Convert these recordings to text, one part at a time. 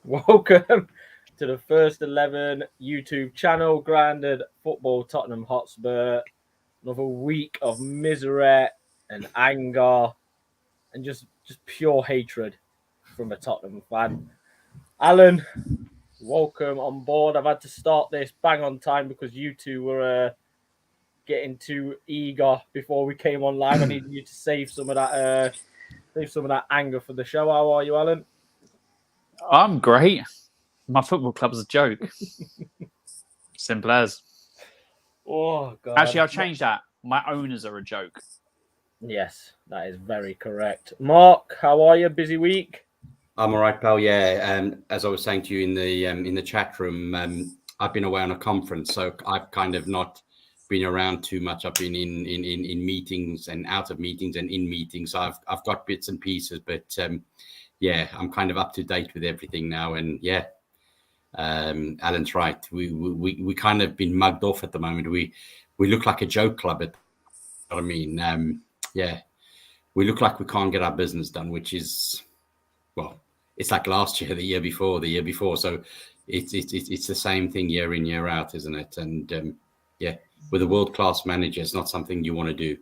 Welcome to the First 11 YouTube channel, Grounded Football Tottenham Hotspur. Another week of misery and anger and just pure hatred from a Tottenham fan. Alan, welcome on board. I've had to start this bang on time because you two were getting too eager before we came online. I needed you to save some of that anger for the show. How are you, Alan? I'm great. My football club's a joke. Simple as. Oh, God. Actually, I'll change that. My owners are a joke. Yes, that is very correct. Mark, how are you? Busy week? I'm all right, pal. Yeah, as I was saying to you in the chat room, I've been away on a conference, so I've kind of not been around too much. I've been in meetings and out of meetings and in meetings. So I've got bits and pieces, but yeah, I'm kind of up to date with everything now. And yeah, Alan's right. We kind of been mugged off at the moment. We look like a joke club. I mean, yeah, we look like we can't get our business done, which is, well, it's like last year, the year before. So it's the same thing year in, year out, isn't it? And yeah, with a world-class manager, it's not something you want to do.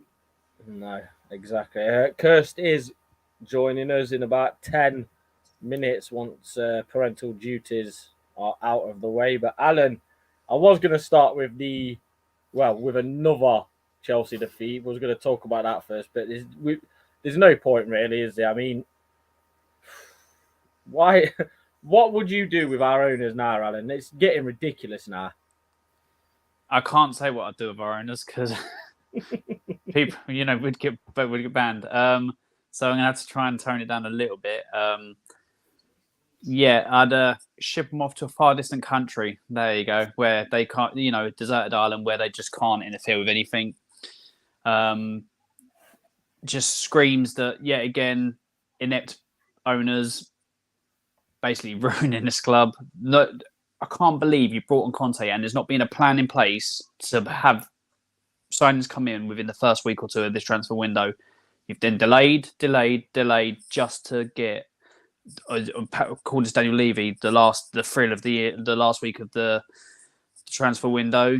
No, exactly. Kirst is joining us in about 10 minutes once parental duties are out of the way. But Alan, I was going to start with with another Chelsea defeat. I was going to talk about that first, but there's no point really, is there? I mean, why? What would you do with our owners now, Alan? It's getting ridiculous now. I can't say what I'd do with our owners because people, would get banned. So I'm gonna have to try and tone it down a little bit. Yeah, I'd ship them off to a far distant country. There you go, where they can't, deserted island where they just can't interfere with anything. Just screams that yet again, inept owners basically ruining this club. No, I can't believe you brought on Conte and there's not been a plan in place to have signings come in within the first week or two of this transfer window. You've then delayed just to get, according to Daniel Levy, the thrill of the year, the last week of the transfer window.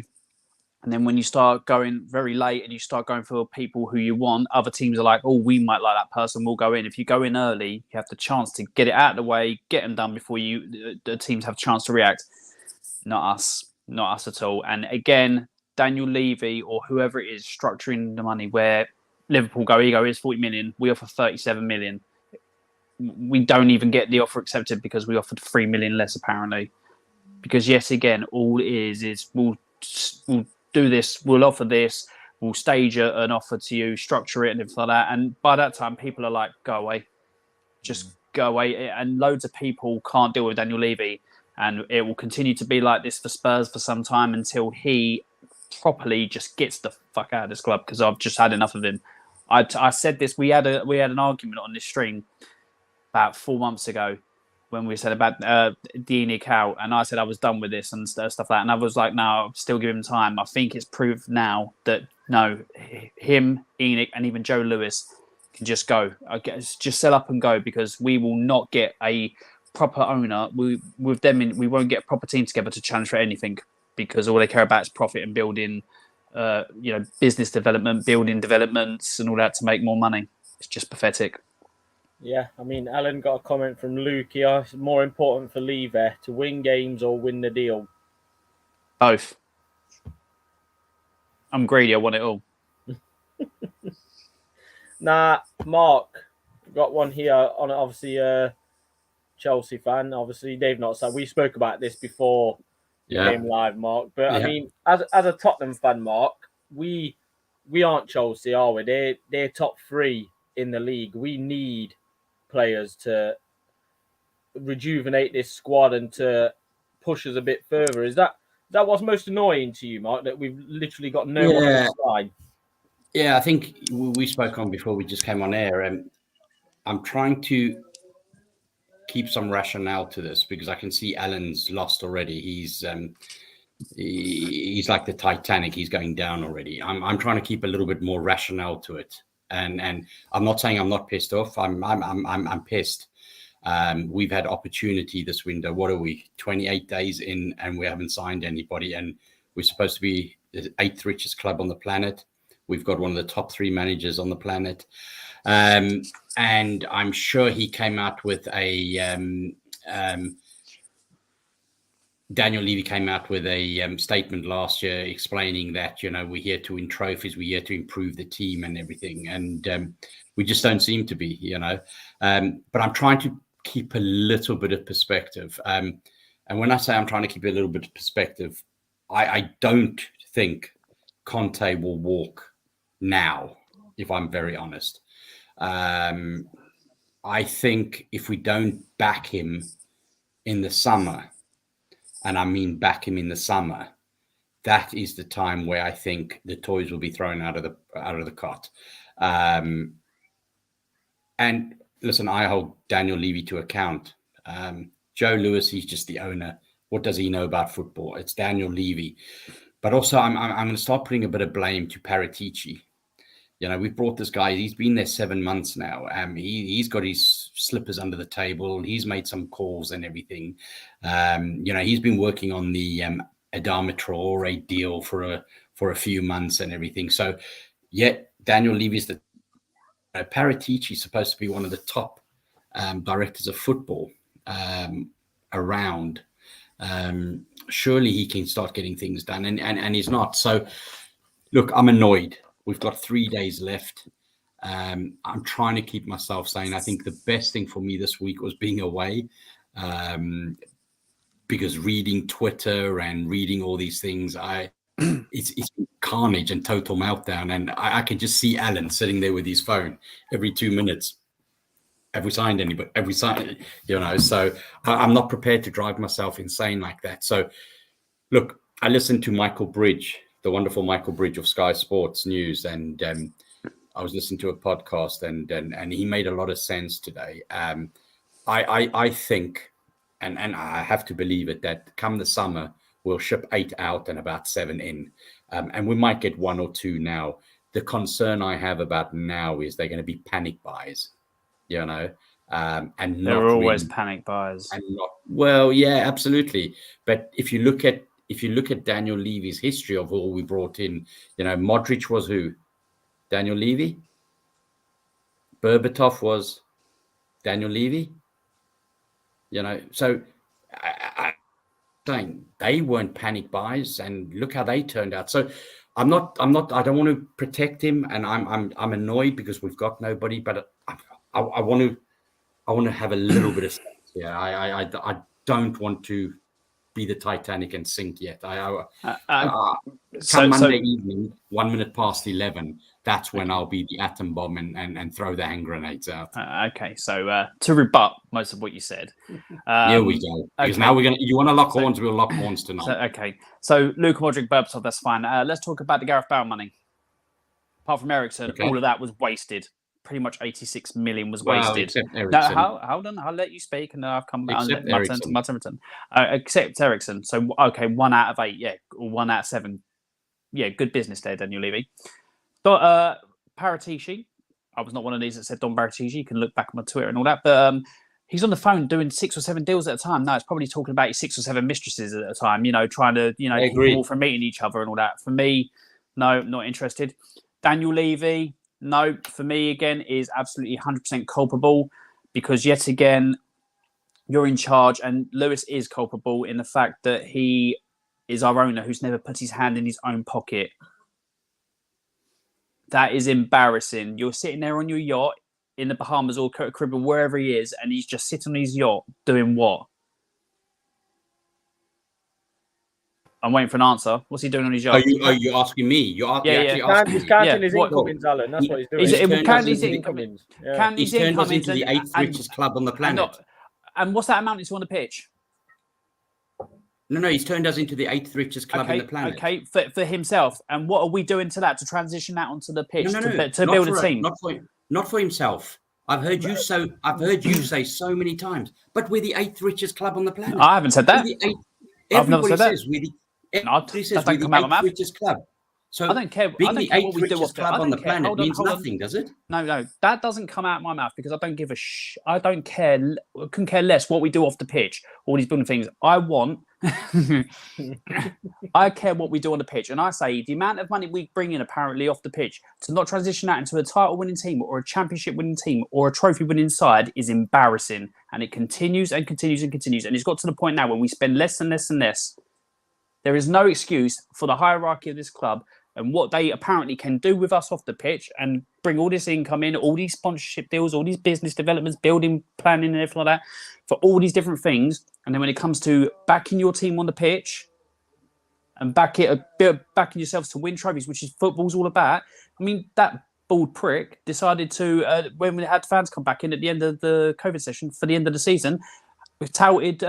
And then when you start going very late and you start going for people who you want, other teams are like, oh, we might like that person, we'll go in. If you go in early, you have the chance to get it out of the way, get them done before the teams have a chance to react. Not us at all. And again, Daniel Levy or whoever it is structuring the money where Liverpool go, here's 40 million, we offer 37 million. We don't even get the offer accepted because we offered 3 million less apparently. Because yes, again, all it is we'll do this, we'll offer this, we'll stage an offer to you, structure it and everything like that. And by that time, people are like, go away. Just go away. And loads of people can't deal with Daniel Levy. And it will continue to be like this for Spurs for some time until he properly just gets the fuck out of this club because I've just had enough of him. I said this, we had an argument on this stream about 4 months ago when we said about ENIC out, and I said I was done with this and stuff like that. And I was like, no, I'll still give him time. I think it's proved now that no, him, ENIC, and even Joe Lewis can just go. I guess just sell up and go because we will not get a proper owner. We won't get a proper team together to challenge for anything because all they care about is profit and building, business development, building developments and all that to make more money. It's just pathetic. Yeah, I mean, Alan got a comment from Luke here. It's more important for Levy to win games or win the deal. Both. I'm greedy. I want it all. Nah, Mark, got one here on obviously Chelsea fan. Obviously, they've not said. We spoke about this before you came live, Mark. But I mean, as a Tottenham fan, Mark, we aren't Chelsea, are we? They're top 3 in the league. We need players to rejuvenate this squad and to push us a bit further. Is that what's most annoying to you, Mark? That we've literally got no one on the side. Yeah, I think we spoke on before we just came on air, and I'm trying to keep some rationale to this because I can see Alan's lost already. He's like the Titanic; he's going down already. I'm trying to keep a little bit more rationale to it, and I'm not saying I'm not pissed off. I'm pissed. We've had opportunity this window. What are we, 28 days in, and we haven't signed anybody, and we're supposed to be the 8th richest club on the planet. We've got one of the top 3 managers on the planet. And I'm sure he came out with a Daniel Levy came out with a statement last year explaining that, we're here to win trophies, we're here to improve the team and everything. And we just don't seem to be, But I'm trying to keep a little bit of perspective. And when I say I'm trying to keep a little bit of perspective, I don't think Conte will walk now, if I'm very honest. I think if we don't back him in the summer, and I mean back him in the summer, that is the time where I think the toys will be thrown out of the cot. And listen, I hold Daniel Levy to account. Joe Lewis, he's just the owner. What does he know about football? It's Daniel Levy. But also, I'm going to start putting a bit of blame to Paratici. We've brought this guy. He's been there 7 months now. He's got his slippers under the table. He's made some calls and everything. He's been working on the Adama Traore deal for a few months and everything. So, yet Daniel Levy's the Paratici is supposed to be one of the top directors of football around. Surely he can start getting things done, and he's not. So, look, I'm annoyed. We've got 3 days left. I'm trying to keep myself sane. I think the best thing for me this week was being away, because reading Twitter and reading all these things, it's carnage and total meltdown. And I can just see Alan sitting there with his phone every 2 minutes. Have we signed anybody? Have we signed? So I'm not prepared to drive myself insane like that. So, look, I listened to Michael Bridge, the wonderful Michael Bridge of Sky Sports News, and I was listening to a podcast, and he made a lot of sense today. I think, and I have to believe it, that come the summer we'll ship 8 out and about 7 in, and we might get 1 or 2 now. The concern I have about now is they're going to be panic buys, and they're always panic buys. And not, well, yeah, absolutely. But if you look at Daniel Levy's history of all we brought in, Modric was who? Daniel Levy. Berbatov was Daniel Levy. So I'm saying they weren't panic buys, and look how they turned out. So I don't want to protect him, and I'm annoyed because we've got nobody, but I want to have a little bit of sense. Yeah, I don't want to be the Titanic and sink yet. Monday evening, 1 minute past 11, that's when I'll be the atom bomb and throw the hand grenades out. Okay, so to rebut most of what you said. Here we go. Because now you want to lock horns, we'll lock horns tonight. So Luka Modric, Berbatov, that's fine. Let's talk about the Gareth Bale money. Apart from Ericsson, all of that was wasted. Pretty much 86 million was wasted. No, hold on. I'll let you speak, and then I'll come back and let my turn. Except Ericsson. So, okay, 1 out of 8, yeah, or 1 out of 7. Yeah, good business there, Daniel Levy. But Paratici, I was not one of these that said Don Paratici. You can look back on my Twitter and all that. But he's on the phone doing 6 or 7 deals at a time. No, it's probably talking about his 6 or 7 mistresses at a time, trying to, keep them all from meeting each other and all that. For me, no, not interested. Daniel Levy, no, for me, again, is absolutely 100% culpable, because yet again, you're in charge, and Lewis is culpable in the fact that he is our owner who's never put his hand in his own pocket. That is embarrassing. You're sitting there on your yacht in the Bahamas or Caribbean, wherever he is, and he's just sitting on his yacht doing what? I'm waiting for an answer. What's he doing on his yacht? Are you asking me? He's counting his incomings, Alan. That's what he's doing. He's counting his incomings. He's turned us into the 8th richest club on the planet. And what's that amount to on the pitch? No, he's turned us into the 8th richest club on the planet. Okay, for himself. And what are we doing to that to transition that onto the pitch to build a team? Not for himself. I've heard you say so many times. But we're the 8th richest club on the planet. I haven't said that. I've never said that. Everybody says we're the richest club. So I don't care. being I don't the care what eighth we do richest off the. club I on don't the care. planet Hold on, means hold on. nothing, does it? No, that doesn't come out of my mouth because I don't give a I don't care. Couldn't care less what we do off the pitch. All these building things. I care what we do on the pitch, and I say the amount of money we bring in apparently off the pitch to not transition that into a title-winning team or a championship-winning team or a trophy-winning side is embarrassing, and it continues and continues and continues, and it's got to the point now when we spend less and less and less. There is no excuse for the hierarchy of this club and what they apparently can do with us off the pitch and bring all this income in, all these sponsorship deals, all these business developments, building planning and everything like that for all these different things. And then when it comes to backing your team on the pitch and backing yourselves to win trophies, which is football's all about. I mean, that bald prick decided to, when we had fans come back in at the end of the COVID session for the end of the season, we've touted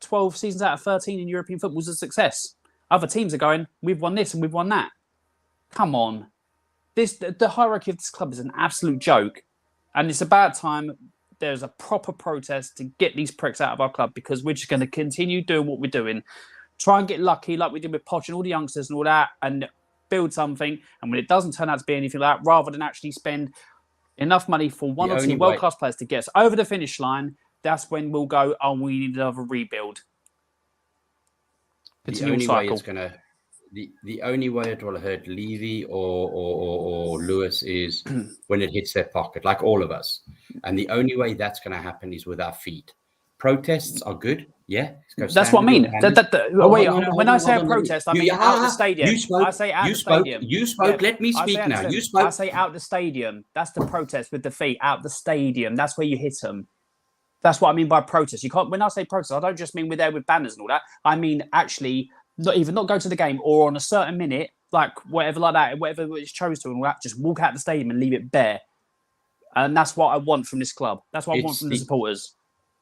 12 seasons out of 13 in European football as a success. Other teams are going, we've won this and we've won that. Come on. The hierarchy of this club is an absolute joke. And it's about time there's a proper protest to get these pricks out of our club because we're just going to continue doing what we're doing. Try and get lucky like we did with Poch and all the youngsters and all that and build something. And when it doesn't turn out to be anything like that, rather than actually spend enough money for one or two world-class players to get us over the finish line, that's when we'll go, oh, we need another rebuild. Continual cycle. The only way it will hurt Levy or Lewis is when it hits their pocket, like all of us. And the only way that's going to happen is with our feet. Protests are good, yeah. That's what I mean. When I say a protest, I mean out the stadium. I say out the stadium. You spoke. Let me speak now. You spoke. I say out the stadium. That's the protest with the feet. Out the stadium. That's where you hit them. That's what I mean by protest. You can't. When I say protest, I don't just mean we're there with banners and all that. I mean actually not go to the game or on a certain minute, like whatever like that, whatever it's chose to and all that, just walk out the stadium and leave it bare. And that's what I want from this club. That's what I want from the supporters.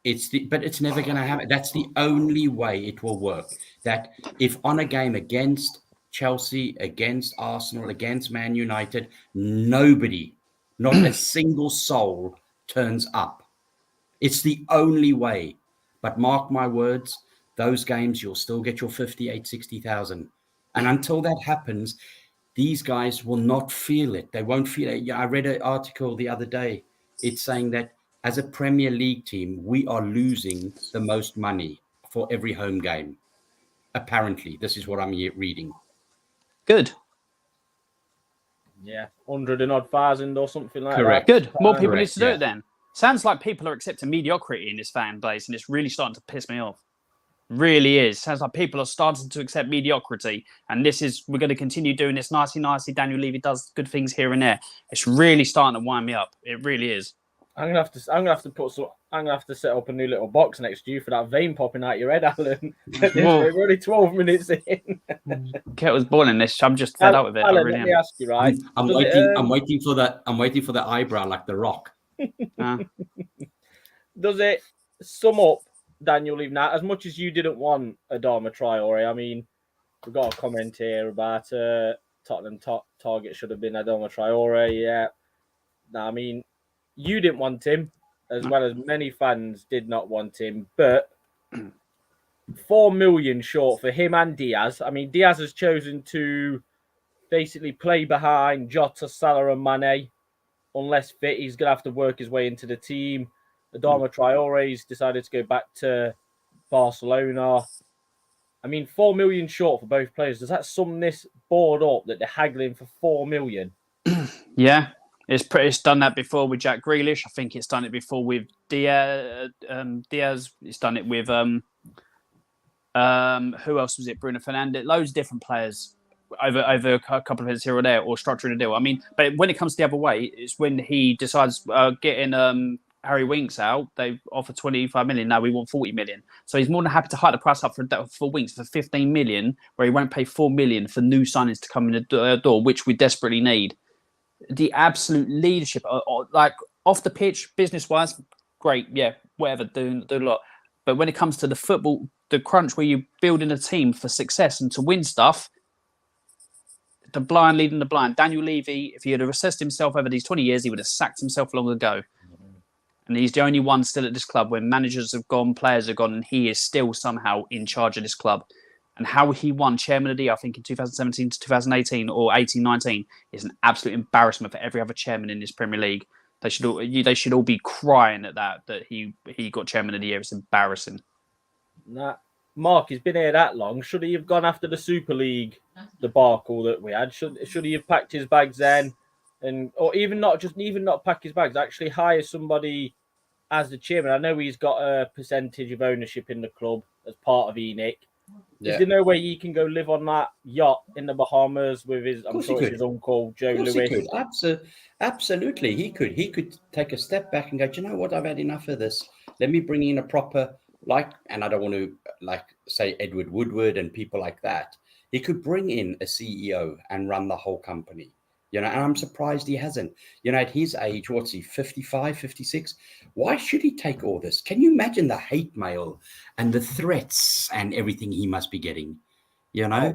But it's never going to happen. That's the only way it will work. That if on a game against Chelsea, against Arsenal, against Man United, nobody, not a single soul turns up. It's the only way. But mark my words, those games, you'll still get your 58, 60,000. And until that happens, these guys will not feel it. They won't feel it. I read an article the other day. It's saying that as a Premier League team, we are losing the most money for every home game. Apparently, this is what I'm reading. Good. Yeah, 100 and odd thousand or something like Correct. that. Good. More people need to do it then. Sounds like people are accepting mediocrity in this fan base, and it's really starting to piss me off. Really is. Sounds like people are starting to accept mediocrity, and we're going to continue doing this nicely. Daniel Levy does good things here and there. It's really starting to wind me up. It really is. I'm gonna have to set up a new little box next to you for that vein popping out your head, Alan. We're only 12 minutes in. Kit was born in this. I'm just fed up with it. Alan, let me ask you, right? I'm waiting for the eyebrow like The Rock. Does it sum up Daniel Levy now? As much as you didn't want Adama Traore, I mean, we've got a comment here about Tottenham target should have been Adama Traore. Yeah, no, I mean, you didn't want him, as well as many fans did not want him, but 4 million short for him and Diaz. I mean, Diaz has chosen to basically play behind Jota, Salah and Mane. Unless fit, he's going to have to work his way into the team. Adama Traore's decided to go back to Barcelona. I mean, 4 million short for both players. Does that sum this board up that they're haggling for 4 million? Yeah. It's done that before with Jack Grealish. I think it's done it before with Diaz. It's done it with who else was it? Bruno Fernandes. Loads of different players over a couple of heads here or there, or structuring a deal. I mean, but when it comes the other way, it's when he decides getting Harry Winks out. They offer 25 million. Now we want 40 million. So he's more than happy to hike the price up for Winks for 15 million, where he won't pay 4 million for new signings to come in the door, which we desperately need. The absolute leadership, like off the pitch, business-wise, great, yeah, whatever, do a lot. But when it comes to the football, the crunch where you're building a team for success and to win stuff, the blind leading the blind. Daniel Levy, if he had assessed himself over these 20 years, he would have sacked himself long ago. And he's the only one still at this club when managers have gone, players have gone, and he is still somehow in charge of this club. and how he won Chairman of the Year, I think in 2017 to 2018 or 18-19, is an absolute embarrassment for every other chairman in this Premier League. They should all be crying at that he got Chairman of the Year. It's embarrassing. Nah, Mark, he's been here that long. Should he have gone after the Super League debacle that we had? Should he have packed his bags then, or even not pack his bags? Actually, hire somebody as the chairman. I know he's got a percentage of ownership in the club as part of ENIC. Yeah. Is there no way he can go live on that yacht in the Bahamas with his? I'm sure it's his uncle Joe Lewis. He could. Absolutely, he could. He could take a step back and go, do you know what? I've had enough of this. Let me bring in a proper, and I don't want to say Edward Woodward and people like that. He could bring in a CEO and run the whole company. And I'm surprised he hasn't. At his age, what's he, 55, 56? Why should he take all this? Can you imagine the hate mail and the threats and everything he must be getting? Yeah.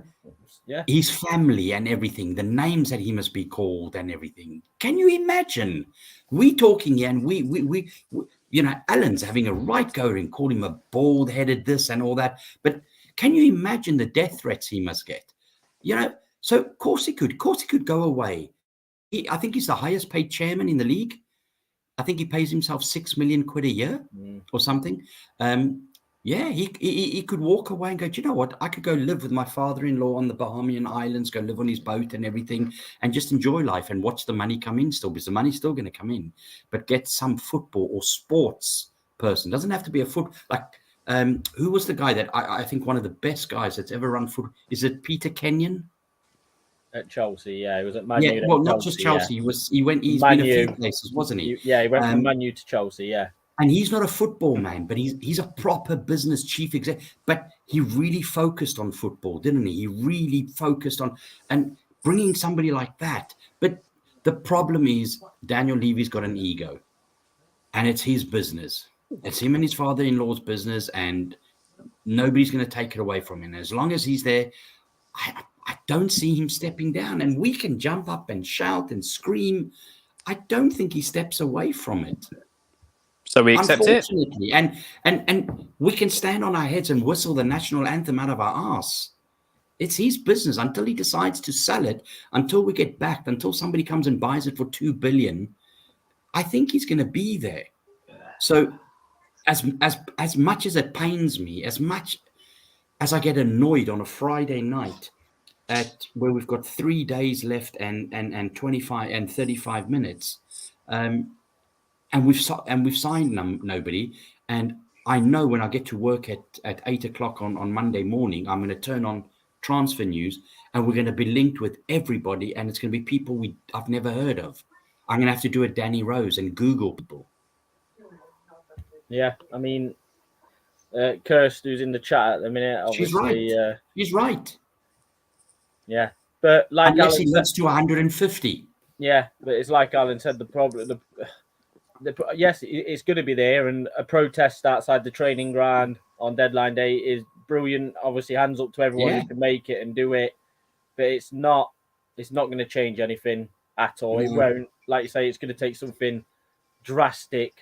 His family and everything, the names that he must be called and everything. Can you imagine? We talking here and we Alan's having a right go and call him a bald-headed this and all that. But can you imagine the death threats he must get? So of course he could. Of course he could go away. I think he's the highest paid chairman in the league. I think he pays himself 6 million quid a year or something. He could walk away and go, do you know what? I could go live with my father-in-law on the Bahamian Islands, go live on his boat and everything, and just enjoy life and watch the money come in still, because the money's still going to come in. But get some football or sports person. Doesn't have to be a who was the guy that I think one of the best guys that's ever run foot? Is it Peter Kenyon? At Chelsea, yeah, he was at Man U. Yeah, well, not just Chelsea. Yeah. He's been a few places, wasn't he? Yeah, he went from Man U to Chelsea. Yeah, and he's not a football man, but he's a proper business chief exec. But he really focused on football, didn't he? He really focused on and bringing somebody like that. But the problem is Daniel Levy's got an ego, and it's his business. It's him and his father-in-law's business, and nobody's going to take it away from him. As long as he's there, I don't see him stepping down, and we can jump up and shout and scream. I don't think he steps away from it. So we accept it, and we can stand on our heads and whistle the national anthem out of our ass. It's his business until he decides to sell it, until we get backed, until somebody comes and buys it for $2 billion. I think he's going to be there. So, as much as it pains me, as much as I get annoyed on a Friday night, where we've got 3 days left and 25 and 35 minutes, and we've signed nobody. And I know when I get to work at 8:00 on Monday morning, I'm going to turn on transfer news, and we're going to be linked with everybody, and it's going to be people I've never heard of. I'm going to have to do a Danny Rose and Google people. Yeah, I mean, Kirst, who's in the chat at the minute, obviously, she's right. She's right. Yeah, but like unless Alan he lives to 150. Yeah, but it's like Alan said, the problem. Yes, it's going to be there, and a protest outside the training ground on deadline day is brilliant. Obviously, hands up to everyone who can make it and do it, but it's not going to change anything at all. It won't. Like you say, it's going to take something drastic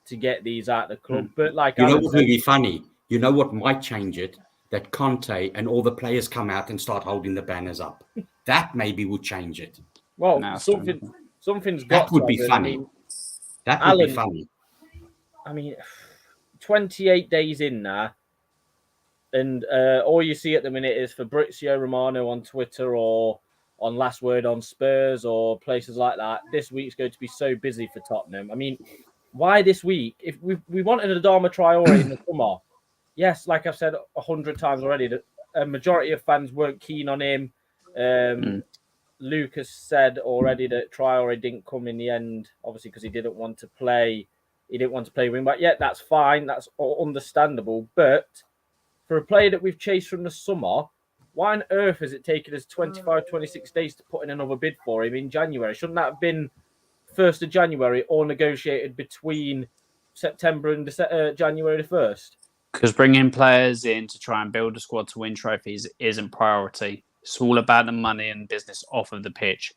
to get these out of the club. But like you know what would be funny? You know what might change it? That Conte and all the players come out and start holding the banners up. That maybe would change it. Well, something's got. That would be funny. That would be funny. I mean, 28 days in now, and all you see at the minute is Fabrizio Romano on Twitter or on Last Word on Spurs or places like that. This week's going to be so busy for Tottenham. I mean, why this week? If we wanted Adama Traore in the summer. Yes, like I've said 100 times already, that a majority of fans weren't keen on him. Lucas said already that Traore didn't come in the end, obviously because he didn't want to play. He didn't want to play wing back. Yeah, that's fine. That's understandable. But for a player that we've chased from the summer, why on earth has it taken us 25, 26 days to put in another bid for him in January? Shouldn't that have been 1st of January or negotiated between September and January the 1st? Because bringing players in to try and build a squad to win trophies isn't priority. It's all about the money and business off of the pitch.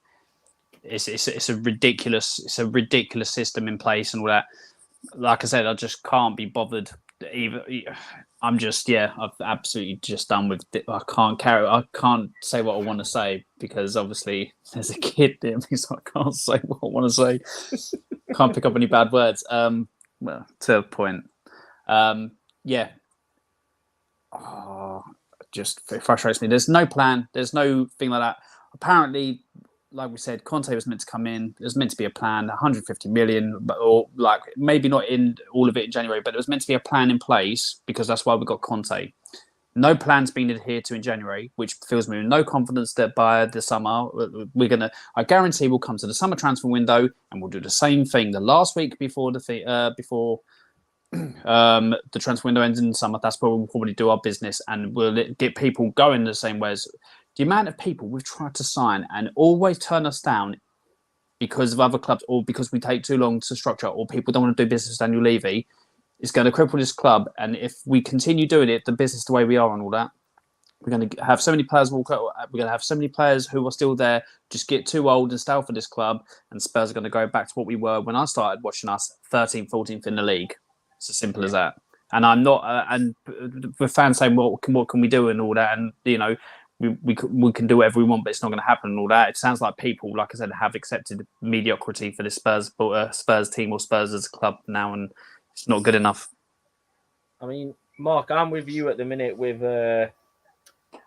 It's a ridiculous system in place and all that. Like I said, I just can't be bothered I'm just, I've absolutely just done with it. I can't say what I want to say because obviously there's a kid there, so I can't say what I want to say. Can't pick up any bad words. Well, to a point. Yeah. Oh, just it frustrates me. There's no plan. There's no thing like that. Apparently, like we said, Conte was meant to come in. There's meant to be a plan, 150 million, or like maybe not in all of it in January, but there was meant to be a plan in place because that's why we got Conte. No plan's been adhered to in January, which fills me with no confidence that by the summer I guarantee we'll come to the summer transfer window and we'll do the same thing the last week before the transfer window ends in the summer. That's where we'll probably do our business and we'll get people going the same way as the amount of people we've tried to sign and always turn us down because of other clubs or because we take too long to structure or people don't want to do business with Daniel Levy is going to cripple this club. And if we continue doing it, the business the way we are and all that, we're going to have so many players walk out. We're going to have so many players who are still there, just get too old and stale for this club. And Spurs are going to go back to what we were when I started watching us 13th, 14th in the league. It's as simple as that. And I'm not, and the fans saying, what can we do and all that? And, you know, we can do whatever we want, but it's not going to happen and all that. It sounds like people, like I said, have accepted mediocrity for this Spurs team or Spurs as a club now, and it's not good enough. I mean, Mark, I'm with you at the minute with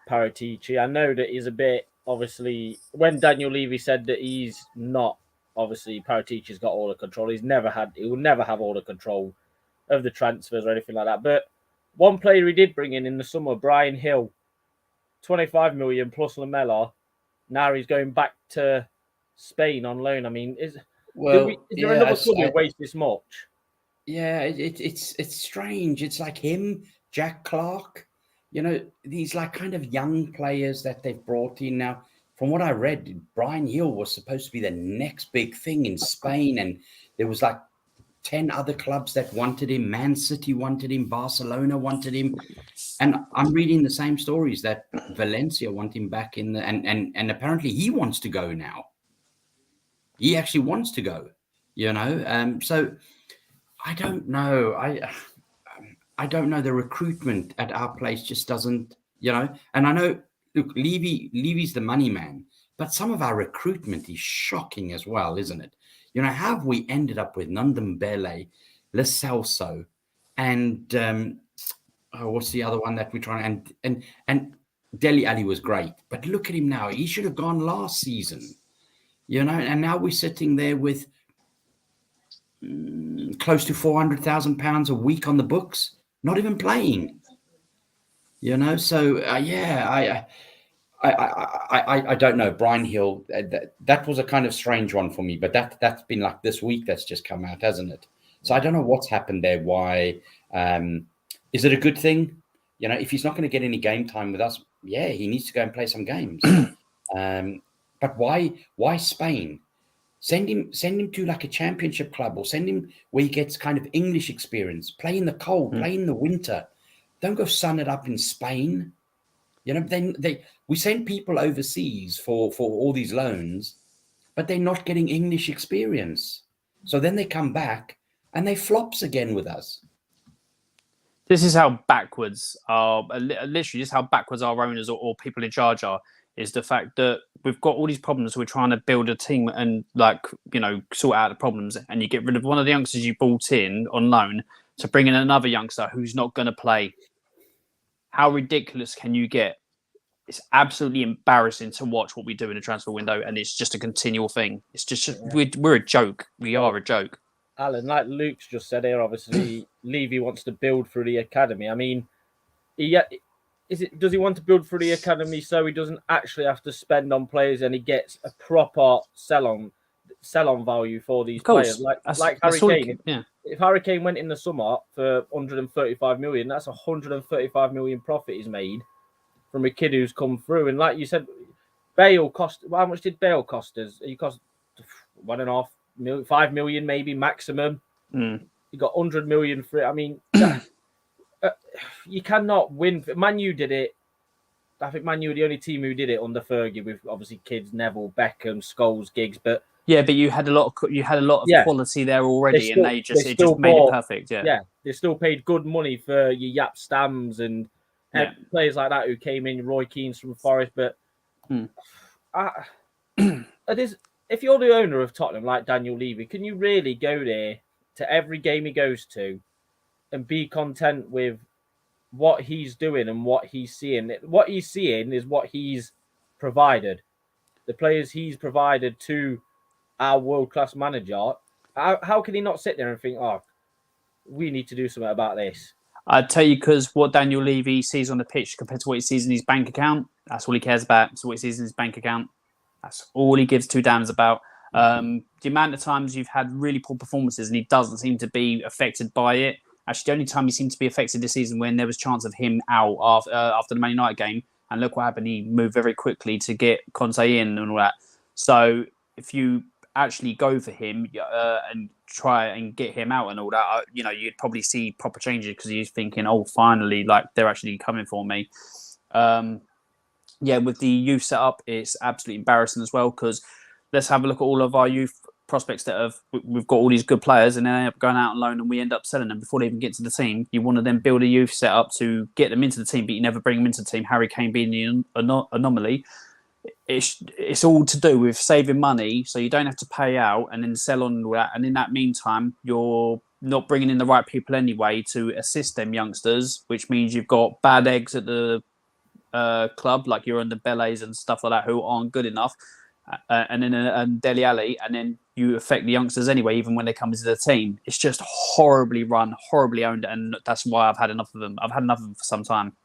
Paratici. I know that he's a bit, obviously, when Daniel Levy said that he's not, obviously, Paratici's got all the control. He will never have all the control of the transfers or anything like that. But one player he did bring in the summer, Brian Hill, 25 million plus Lamela. Now he's going back to Spain on loan. I mean, is there another club who waste this much? Yeah, it's strange. It's like him, Jack Clark, you know, these like kind of young players that they've brought in now. From what I read, Brian Hill was supposed to be the next big thing in Spain, and there was like 10 other clubs that wanted him. Man City wanted him. Barcelona wanted him. And I'm reading the same stories that Valencia want him back in the, and apparently he wants to go now. He actually wants to go, you know. So I don't know. I don't know. The recruitment at our place just doesn't, you know. And I know, look, Levy's the money man, but some of our recruitment is shocking as well, isn't it? You know, how have we ended up with Ndombele, Lo Celso, and what's the other one that we're trying? And Dele Alli was great, but look at him now. He should have gone last season, you know. And now we're sitting there with close to £400,000 a week on the books, not even playing, you know. So I don't know. Brian Hill, that was a kind of strange one for me, but that's been like this week that's just come out, hasn't it? So I don't know what's happened there. Why? Is it a good thing? You know, if he's not going to get any game time with us, he needs to go and play some games. But why Spain? Send him to like a championship club, or send him where he gets kind of English experience. Play in the cold, play in the winter. Don't go sun it up in Spain. You know, then we send people overseas for all these loans, but they're not getting English experience. So then they come back and they flops again with us. This is how backwards literally just how backwards our owners or people in charge are, is the fact that we've got all these problems. We're trying to build a team and, like, you know, sort out the problems, and you get rid of one of the youngsters you brought in on loan to bring in another youngster who's not going to play. How ridiculous can you get? It's absolutely embarrassing to watch what we do in the transfer window, and it's just a continual thing. It's just we're a joke. We are a joke. Alan, like Luke's just said here, obviously Levy wants to build through the academy. I mean, does he want to build through the academy so he doesn't actually have to spend on players and he gets a proper sell-on value for these players? Like Harry Kane. If Harry Kane went in the summer for 135 million, that's 135 million profit he's made from a kid who's come through. And like you said, Bale cost. How much did Bale cost us? He cost 1.5 million, 5 million maybe maximum. You got 100 million for it. I mean, you cannot win. Man U did it. I think Man U were the only team who did it under Fergie, with obviously kids Neville, Beckham, Scholes, Giggs. But you had a lot of quality there already, and it just made it perfect. Yeah, they still paid good money for your Yap Stams and players like that who came in, Roy Keane's from Forest. But if you're the owner of Tottenham, like Daniel Levy, can you really go there to every game he goes to and be content with what he's doing and what he's seeing? What he's seeing is what he's provided. The players he's provided to our world-class manager. How can he not sit there and think, oh, we need to do something about this? I'd tell you, because what Daniel Levy sees on the pitch compared to what he sees in his bank account, that's all he cares about. So what he sees in his bank account, that's all he gives two damns about. The amount of times you've had really poor performances and he doesn't seem to be affected by it. Actually, the only time he seemed to be affected this season when there was chance of him out after the Man United game, and look what happened. He moved very quickly to get Conte in and all that. So if you actually go for him and try and get him out and all that, you'd probably see proper changes because he's thinking, oh, finally, like they're actually coming for me. With the youth setup, it's absolutely embarrassing as well, because let's have a look at all of our youth prospects we've got all these good players and they end up going out on loan and we end up selling them before they even get to the team. You want to then build a youth setup to get them into the team, but you never bring them into the team. Harry Kane being the anomaly. It's all to do with saving money so you don't have to pay out and then sell on all that. And in that meantime, you're not bringing in the right people anyway to assist them youngsters, which means you've got bad eggs at the club, like you're on the Bellets and stuff like that, who aren't good enough. And then Dele Alli, and then you affect the youngsters anyway, even when they come into the team. It's just horribly run, horribly owned, and that's why I've had enough of them. I've had enough of them for some time.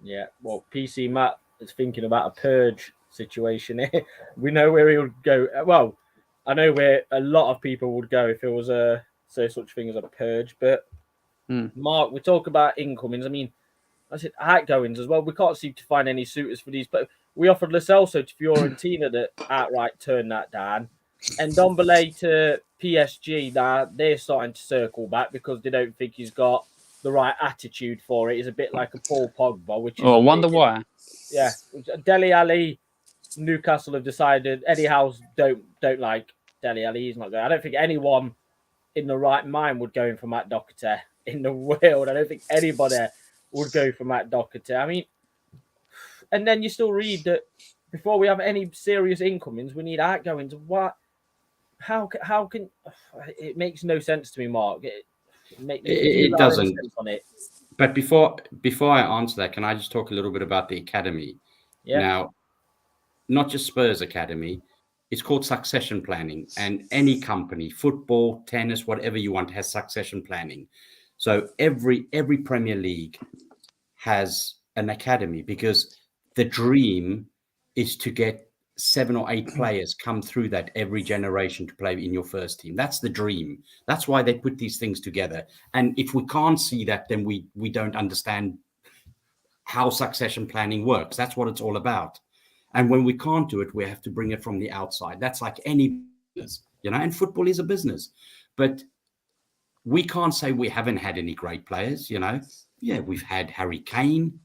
Yeah, well, PC Matt is thinking about a purge situation here. We know where he would go. Well, I know where a lot of people would go if it was such thing as a purge. But Mark, we talk about incomings. I mean, I said outgoings as well. We can't seem to find any suitors for these. But we offered Lo Celso to Fiorentina that outright turned that down. And Ndombele to PSG, now they're starting to circle back because they don't think he's got the right attitude for it. He's a bit like a Paul Pogba, which is... I wonder why. Yeah. Dele Alli, Newcastle have decided Eddie Howe's don't like Dele Alli. He's not going. I don't think anyone in the right mind would go in for Matt Doherty in the world. I don't think anybody would go for Matt Doherty. I mean, and then you still read that before we have any serious incomings, we need outgoings. What? How can it makes no sense to me, Mark? It doesn't. On it. But before I answer that, can I just talk a little bit about the academy? Yeah. Now, not just Spurs Academy, it's called succession planning, and any company, football, tennis, whatever you want, has succession planning. So every Premier League has an academy, because the dream is to get 7 or 8 players come through that every generation to play in your first team. That's the dream. That's why they put these things together. And if we can't see that, then we don't understand how succession planning works. That's what it's all about. And when we can't do it, we have to bring it from the outside. That's like any business, and football is a business. But we can't say we haven't had any great players, Yeah, we've had Harry Kane.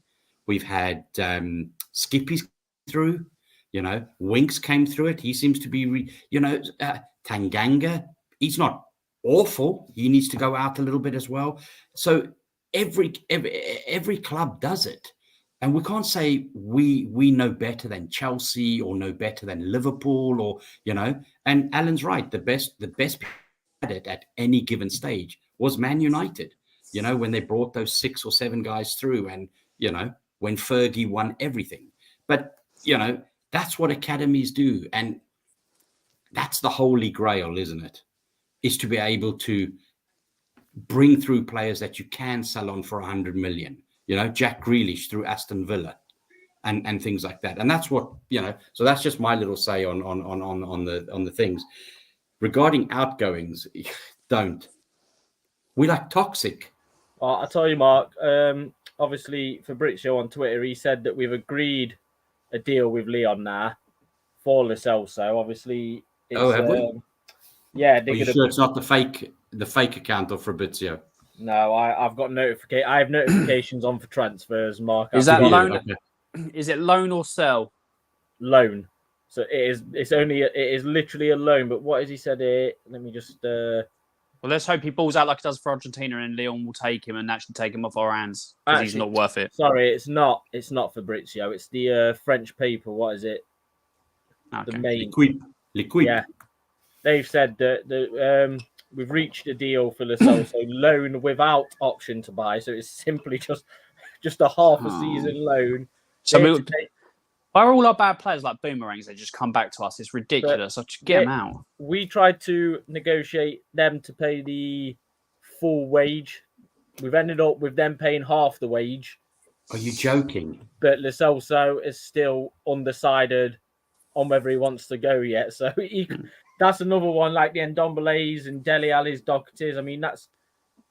We've had Skippy's through. Winks came through it. He seems to be, Tanganga. He's not awful. He needs to go out a little bit as well. So every club does it, and we can't say we know better than Chelsea or know better than Liverpool or And Alan's right. The best at it at any given stage was Man United. When they brought those 6 or 7 guys through, and when Fergie won everything. But that's what academies do. And that's the holy grail, isn't it? Is to be able to bring through players that you can sell on for 100 million. Jack Grealish through Aston Villa and things like that. And that's what, so that's just my little say on the things. Regarding outgoings, don't. We like toxic. I'll tell you, Mark, obviously Fabrizio on Twitter, he said that we've agreed a deal with Leon now for Lo Celso. Obviously, have we? Yeah. Are you sure it's not the fake account of Fabrizio? No, I've got I have notifications on for transfers, Mark. Is that loan? Okay. Is it loan or sell? Loan. So it is literally a loan. But what has he said here? Let me just Well, let's hope he balls out like he does for Argentina, and Leon will take him and actually take him off our hands because he's not worth it. Sorry, it's not. It's not Fabrizio. It's the French people. What is it? Okay. The main. Liquid. Yeah, they've said that we've reached a deal for Lo Celso loan without option to buy. So it's simply just a half a season loan. So why are all our bad players like boomerangs? They just come back to us. It's ridiculous. So just get them out. We tried to negotiate them to pay the full wage. We've ended up with them paying half the wage. Are you joking? But Lo Celso is still undecided on whether he wants to go yet. So that's another one, like the Ndombele's and Dele Alli's, Doherty's. I mean, that's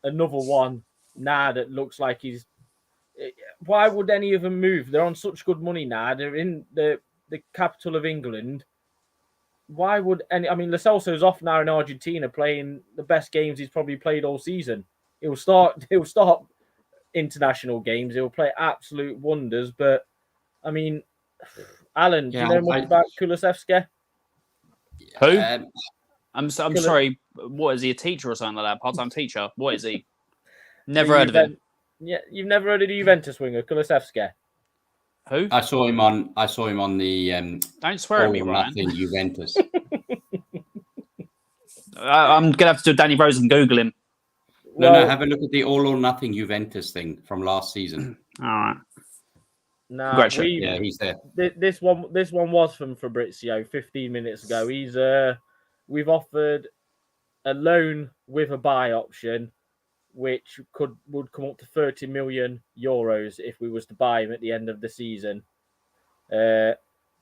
another one now that looks like he's... Why would any of them move? They're on such good money now. They're in the capital of England. Why would any... I mean, Lo Celso's off now in Argentina playing the best games he's probably played all season. He'll start international games. He'll play absolute wonders. But, I mean, Alan, do you know much about Kulusevski? Who? I'm sorry. What is he, a teacher or something like that? Part-time teacher? What is he? Never heard of him. Yeah, you've never heard of the Juventus winger, Kulusevski? Who? I saw him on the Don't swear at me, Ryan. Nothing Juventus. I'm gonna have to do Danny Rose and Google him. No, have a look at the all or nothing Juventus thing from last season. All right. No, he's there. This one was from Fabrizio 15 minutes ago. We've offered a loan with a buy option, which would come up to 30 million euros if we was to buy him at the end of the season.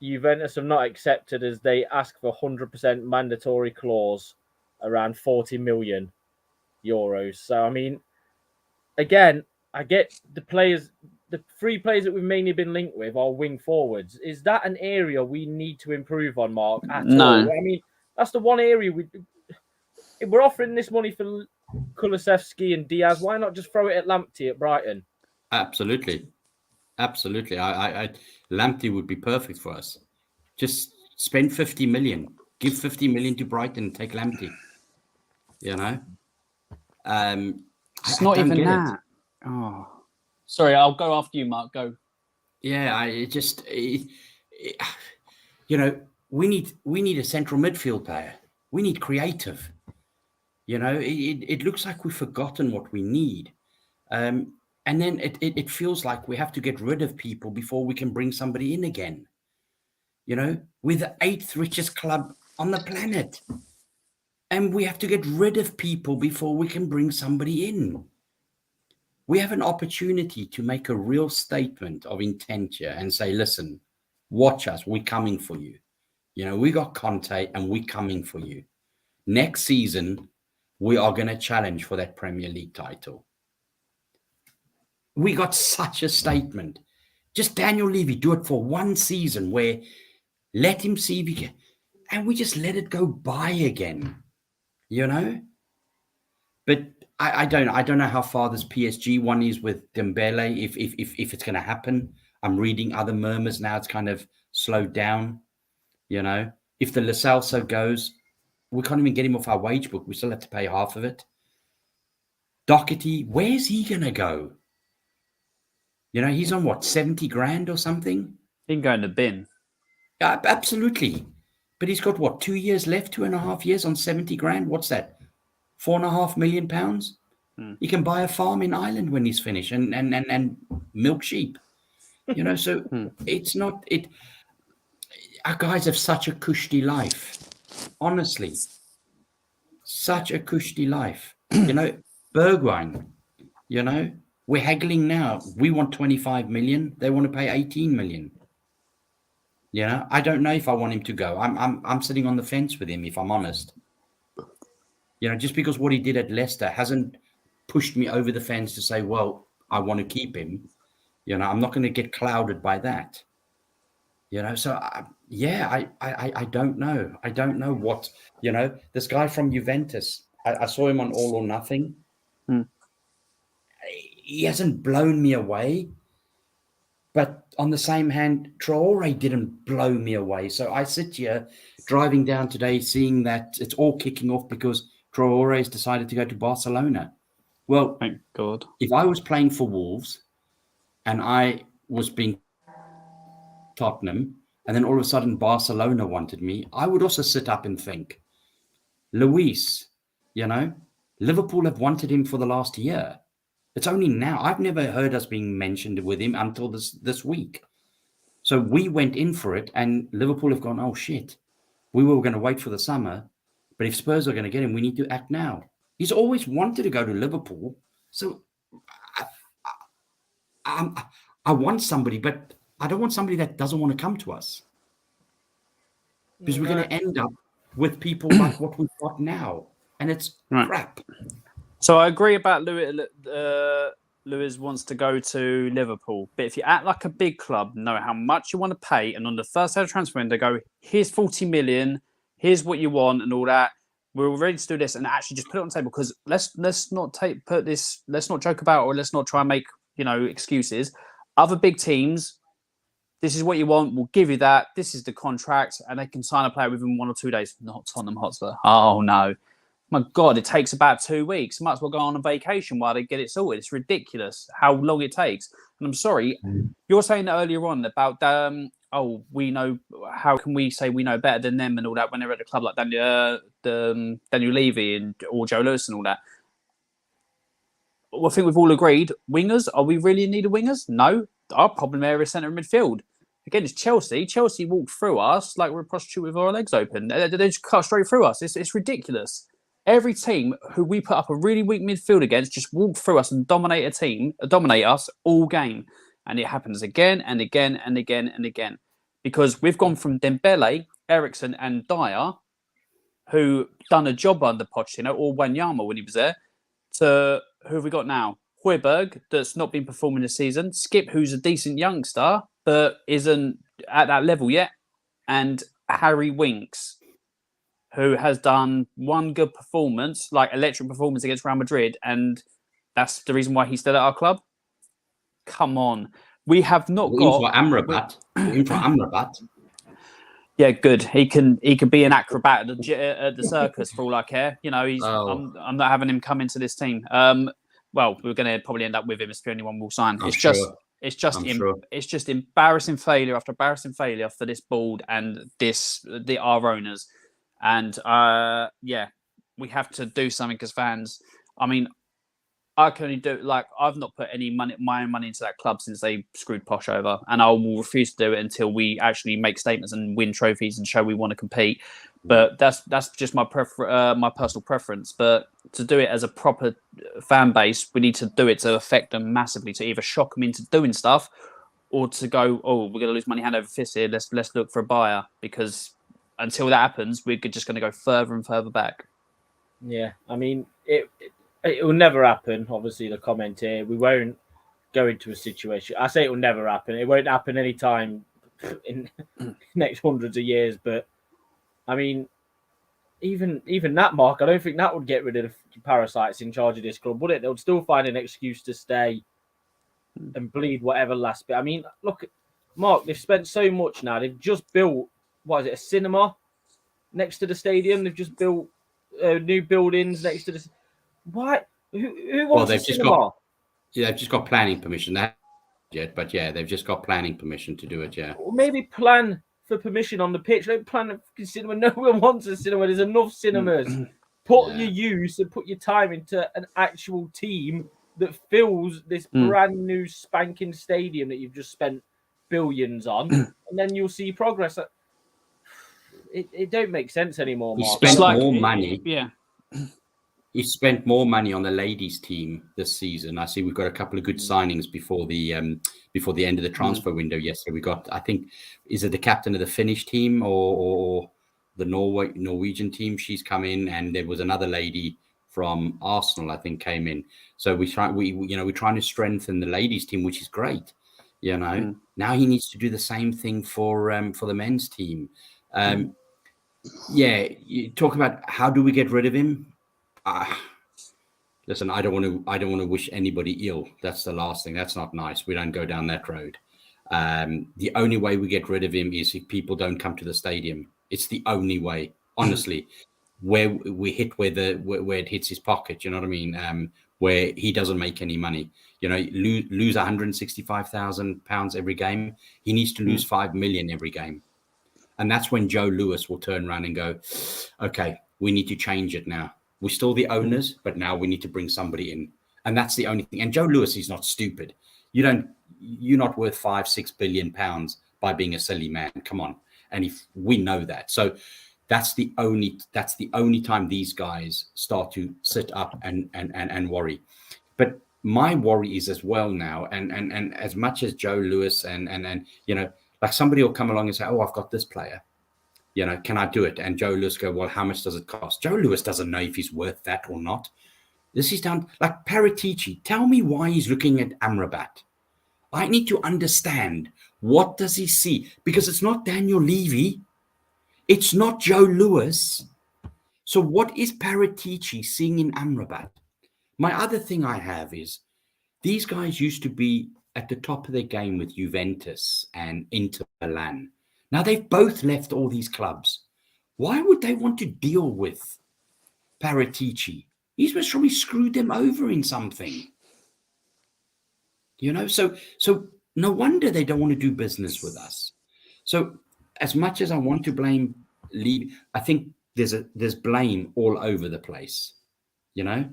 Juventus have not accepted as they ask for 100% mandatory clause around 40 million euros. So, I mean, again, I get the three players that we've mainly been linked with are wing forwards. Is that an area we need to improve on, Mark? No. All? I mean, that's the one area we're offering this money for Kulusevski and Diaz. Why not just throw it at Lamptey at Brighton? Absolutely. I Lamptey would be perfect for us. Just spend 50 million. Give 50 million to Brighton and take Lamptey. You know? It's not even that. Oh. Sorry, I'll go after you, Mark. Go. Yeah, we need a central midfield player. We need creative. You know, it looks like we've forgotten what we need. And then it feels like we have to get rid of people before we can bring somebody in again. You know, we're the 8th richest club on the planet. And we have to get rid of people before we can bring somebody in. We have an opportunity to make a real statement of intent here and say, listen, watch us. We're coming for you. You know, we got Conte and we're coming for you. Next season, we are going to challenge for that Premier League title. We got such a statement. Just Daniel Levy, do it for one season where let him see if he can. And we just let it go by again, you know? But I don't know how far this PSG one is with Dembele, if it's going to happen. I'm reading other murmurs now. It's kind of slowed down, you know? If the Lo Celso goes, we can't even get him off our wage book. We still have to pay half of it. Doherty, where's he going to go? You know, he's on what, 70 grand or something? He can go in the bin. Absolutely. But he's got what, 2 years left, 2.5 years on 70 grand? What's that? 4.5 million pounds? He can buy a farm in Ireland when he's finished and milk sheep. You know, so it's not it. Our guys have such a cushy life. Honestly. Such a cushy life. You know, Bergwijn, you know, we're haggling now. We want 25 million. They want to pay 18 million. You know, I don't know if I want him to go. I'm sitting on the fence with him, if I'm honest. You know, just because what he did at Leicester hasn't pushed me over the fence to say, well, I want to keep him. You know, I'm not going to get clouded by that. You know, so I don't know. I don't know what, you know, this guy from Juventus, I saw him on All or Nothing. He hasn't blown me away. But on the same hand, Traore didn't blow me away. So I sit here driving down today, seeing that it's all kicking off because Traore's decided to go to Barcelona. Well, Thank God. if I was playing for Wolves and I was being Tottenham, and then all of a sudden Barcelona wanted me, I would also sit up and think, Luis, Liverpool have wanted him for the last year. It's only now. I've never heard us being mentioned with him until this week. So we went in for it, and Liverpool have gone, oh, shit. We were going to wait for the summer, but if Spurs are going to get him, we need to act now. He's always wanted to go to Liverpool. So I want somebody, but I don't want somebody that doesn't want to come to us. Because we're going to end up with people like what we've got now. And it's crap. So I agree about Lewis wants to go to Liverpool. But if you act like a big club, know how much you want to pay, and on the first day of transfer window go, here's 40 million, here's what you want and all that. We're ready to do this and actually just put it on the table, because let's not joke about, or let's not try and make, excuses. Other big teams, this is what you want, we'll give you that. This is the contract, and they can sign a player within 1 or 2 days. Not Tottenham Hotspur. Oh no. My God, it takes about 2 weeks. Might as well go on a vacation while they get it sorted. It's ridiculous how long it takes. And I'm sorry, you're saying earlier on about, we know, how can we say we know better than them and all that when they're at the club like Daniel Levy or Joe Lewis and all that. Well, I think we've all agreed, wingers, are we really in need of wingers? No. Our problem area is centre and midfield. Again, it's Chelsea. Chelsea walked through us like we're a prostitute with our legs open. They just cut straight through us. It's ridiculous. Every team who we put up a really weak midfield against just walk through us and dominate us all game. And it happens again and again and again and again. Because we've gone from Dembele, Eriksen and Dyer, who done a job under Pochettino, or Wanyama when he was there, to who have we got now? Højbjerg, that's not been performing this season. Skip, who's a decent youngster, but isn't at that level yet. And Harry Winks, who has done one good performance, like electric performance against Real Madrid, and that's the reason why he's still at our club. Come on. We have not got... In for Amrabat. Yeah, good. He can be an acrobat at the circus for all I care. I'm not having him come into this team. Well, we're going to probably end up with him. It's the only one we'll sign. It's just embarrassing failure after embarrassing failure for this board and our owners. And we have to do something as fans. I mean, I can only do I've not put my own money into that club since they screwed Posh over, and I will refuse to do it until we actually make statements and win trophies and show we want to compete. But that's just my personal preference. But to do it as a proper fan base, we need to do it to affect them massively, to either shock them into doing stuff, or to go, oh, we're going to lose money hand over fist here. Let's look for a buyer, because until that happens, we're just going to go further and further back. Yeah, I mean, it will never happen. Obviously, the comment here, we won't go into a situation. I say it will never happen. It won't happen anytime in next hundreds of years. But I mean, even that, Mark, I don't think that would get rid of the parasites in charge of this club, would it? They'll still find an excuse to stay and bleed whatever last bit. I mean, look, Mark, they've spent so much now. They've just built, a cinema next to the stadium. They've just built new buildings next to the... Why? Who wants a cinema? They've just got planning permission. They've just got planning permission to do it. Yeah. Or maybe plan for permission on the pitch. Don't plan a cinema. No one wants a cinema. There's enough cinemas. Put your time into an actual team that fills this brand new spanking stadium that you've just spent billions on, and then you'll see progress. It don't make sense anymore, Mark. He spent more money. Yeah. He spent more money on the ladies' team this season. I see we've got a couple of good signings before the end of the transfer window. Yesterday, we got, I think, is it the captain of the Finnish team or the Norwegian team? She's come in, and there was another lady from Arsenal, I think, came in. So we're trying to strengthen the ladies' team, which is great. Now he needs to do the same thing for the men's team. You talk about how do we get rid of him. Listen, I don't want to wish anybody ill. That's the last thing. That's not nice. We don't go down that road. The only way we get rid of him is if people don't come to the stadium. It's the only way, honestly. where we hit where it hits his pocket. You know what I mean? Where he doesn't make any money. You know, lose £165,000 every game. He needs to lose 5 million every game. And that's when Joe Lewis will turn around and go, okay, we need to change it now. We're still the owners, but now we need to bring somebody in. And that's the only thing. And Joe Lewis is not stupid. You're not worth 5-6 billion pounds by being a silly man. Come on. And if we know that. So that's the only time these guys start to sit up and worry. But my worry is as well now, and as much as Joe Lewis and you know, like somebody will come along and say, oh, I've got this player. You know, can I do it? And Joe Lewis go, well, how much does it cost? Joe Lewis doesn't know if he's worth that or not. This is down like Paratici. Tell me why he's looking at Amrabat. I need to understand, what does he see? Because it's not Daniel Levy. It's not Joe Lewis. So what is Paratici seeing in Amrabat? My other thing I have is these guys used to be at the top of their game with Juventus and Inter Milan. Now they've both left all these clubs. Why would they want to deal with Paratici? He's most probably screwed them over in something. You know, so no wonder they don't want to do business with us. So as much as I want to blame Levy, I think there's blame all over the place. You know,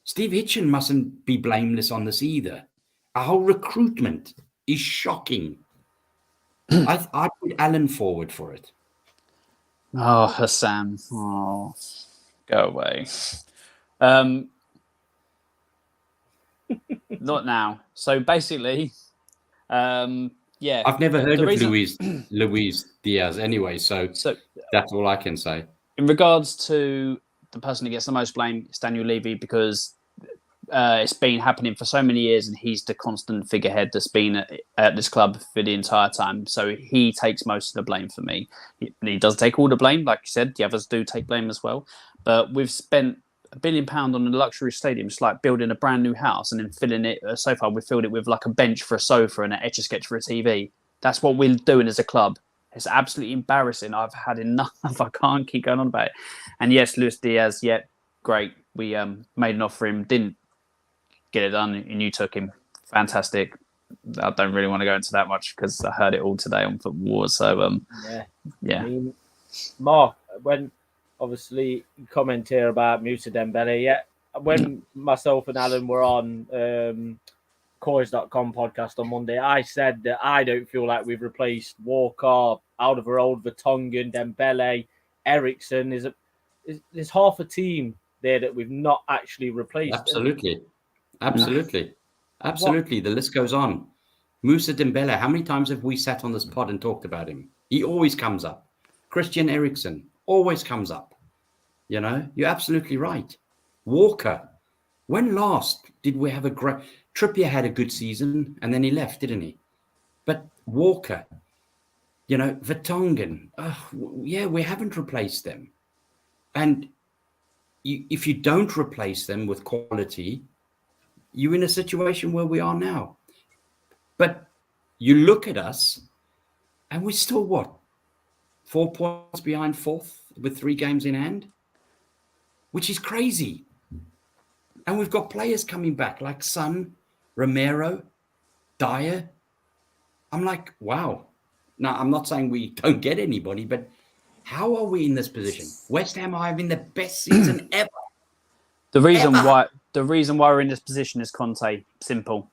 Steve Hitchen mustn't be blameless on this either. Our whole recruitment is shocking. I put Alan forward for it. Oh, Hassan. Oh, go away. Not now. So basically, yeah. I've never heard of Luis Diaz anyway, so that's all I can say. In regards to the person who gets the most blame, it's Daniel Levy, because it's been happening for so many years and he's the constant figurehead that's been at this club for the entire time. So he takes most of the blame for me. He does take all the blame, like you said. The others do take blame as well. But we've spent £1 billion on a luxury stadium. It's like building a brand new house and then filling it. So far, we've filled it with like a bench for a sofa and an Etch-a-Sketch for a TV. That's what we're doing as a club. It's absolutely embarrassing. I've had enough. I can't keep going on about it. And yes, Luis Diaz, yeah, great. We made an offer for him, didn't get it done, and you took him. Fantastic. I don't really want to go into that much because I heard it all today on Football Wars. So, yeah. I mean, Mark, when obviously you comment here about Moussa Dembele, yeah, when myself and Alan were on Coys.com podcast on Monday, I said that I don't feel like we've replaced Walker, Alderweireld, Vertonghen, Dembele, Eriksen. There's half a team there that we've not actually replaced. Absolutely. The list goes on. Moussa Dembele, how many times have we sat on this pod and talked about him? He always comes up. Christian Eriksen always comes up. You know, you're absolutely right. Walker, when last did we have a great... Trippier had a good season and then he left, didn't he? But Walker, you know, Vertonghen, yeah, we haven't replaced them. And if you don't replace them with quality, you're in a situation where we are now. But you look at us and we're still, 4 points behind fourth with 3 games in hand, which is crazy. And we've got players coming back like Son, Romero, Dyer. I'm like, wow. Now, I'm not saying we don't get anybody, but how are we in this position? West Ham are having the best season ever. The reason why we're in this position is Conte. Simple.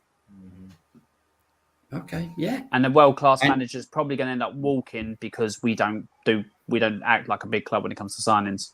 Okay, yeah. And the world-class manager is probably going to end up walking because we don't act like a big club when it comes to signings.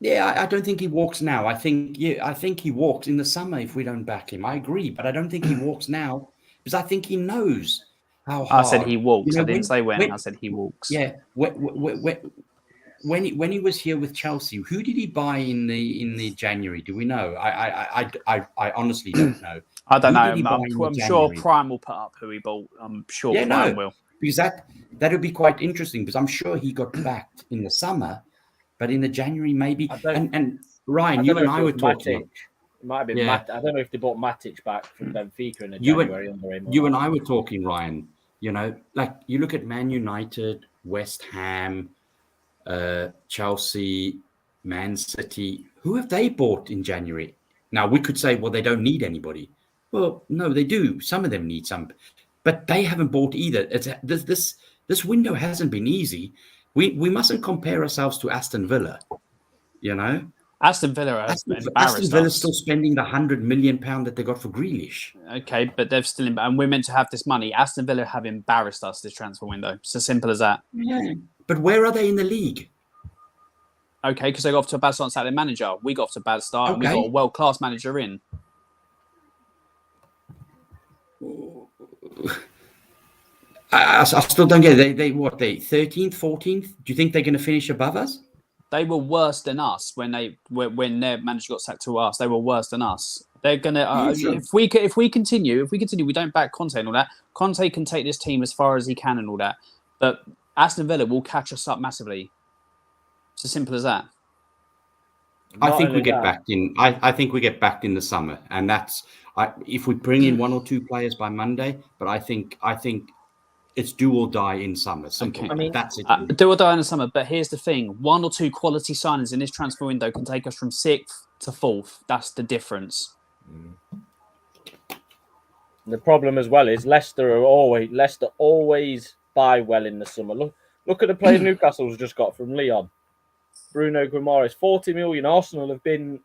Yeah, I don't think he walks now. I think he walks in the summer if we don't back him. I agree, but I don't think he walks now because I think he knows how hard. I said he walks. You know, I didn't say when. I said he walks. Yeah. When he was here with Chelsea, who did he buy in the January? Do we know? I honestly don't know. I don't know. I'm sure Prime will put up who he bought. I'm sure Prime will. Because that would be quite interesting because I'm sure he got backed in the summer. But in the January, maybe. And Ryan, you and I were talking. It might have been Matt. I don't know if they bought Matic back from Benfica in the January under him. You and I were talking, Ryan. You know, like you look at Man United, West Ham, Chelsea, Man City. Who have they bought in January? Now, we could say, well, they don't need anybody. Well, no, they do. Some of them need some, but they haven't bought either. This window hasn't been easy. We mustn't compare ourselves to Aston Villa, you know. Aston Villa have Aston embarrassed Villa's us. still spending the £100 million that they got for Grealish. Okay, but they've still, and we're meant to have this money. Aston Villa have embarrassed us this transfer window. It's as simple as that. Yeah, but where are they in the league? Okay, because they got off to a bad start and sacked their manager. We got off to a bad start and we got a world-class manager in. I still don't get it. They 13th, 14th? Do you think they're going to finish above us? They were worse than us when their manager got sacked to us. They were worse than us. They're gonna if we continue, we don't back Conte and all that. Conte can take this team as far as he can and all that, but Aston Villa will catch us up massively. It's as simple as that. I think we get backed in. I think we get backed in the summer, and that's if we bring in 1 or 2 players by Monday. But I think it's do or die in summer. Simple. Okay. I mean, that's it. Do or die in the summer. But here's the thing: 1 or 2 quality signings in this transfer window can take us from 6th to 4th. That's the difference. The problem as well is Leicester always buy well in the summer. Look at the player Newcastle's just got from Lyon. Bruno Guimaraes, 40 million. Arsenal have been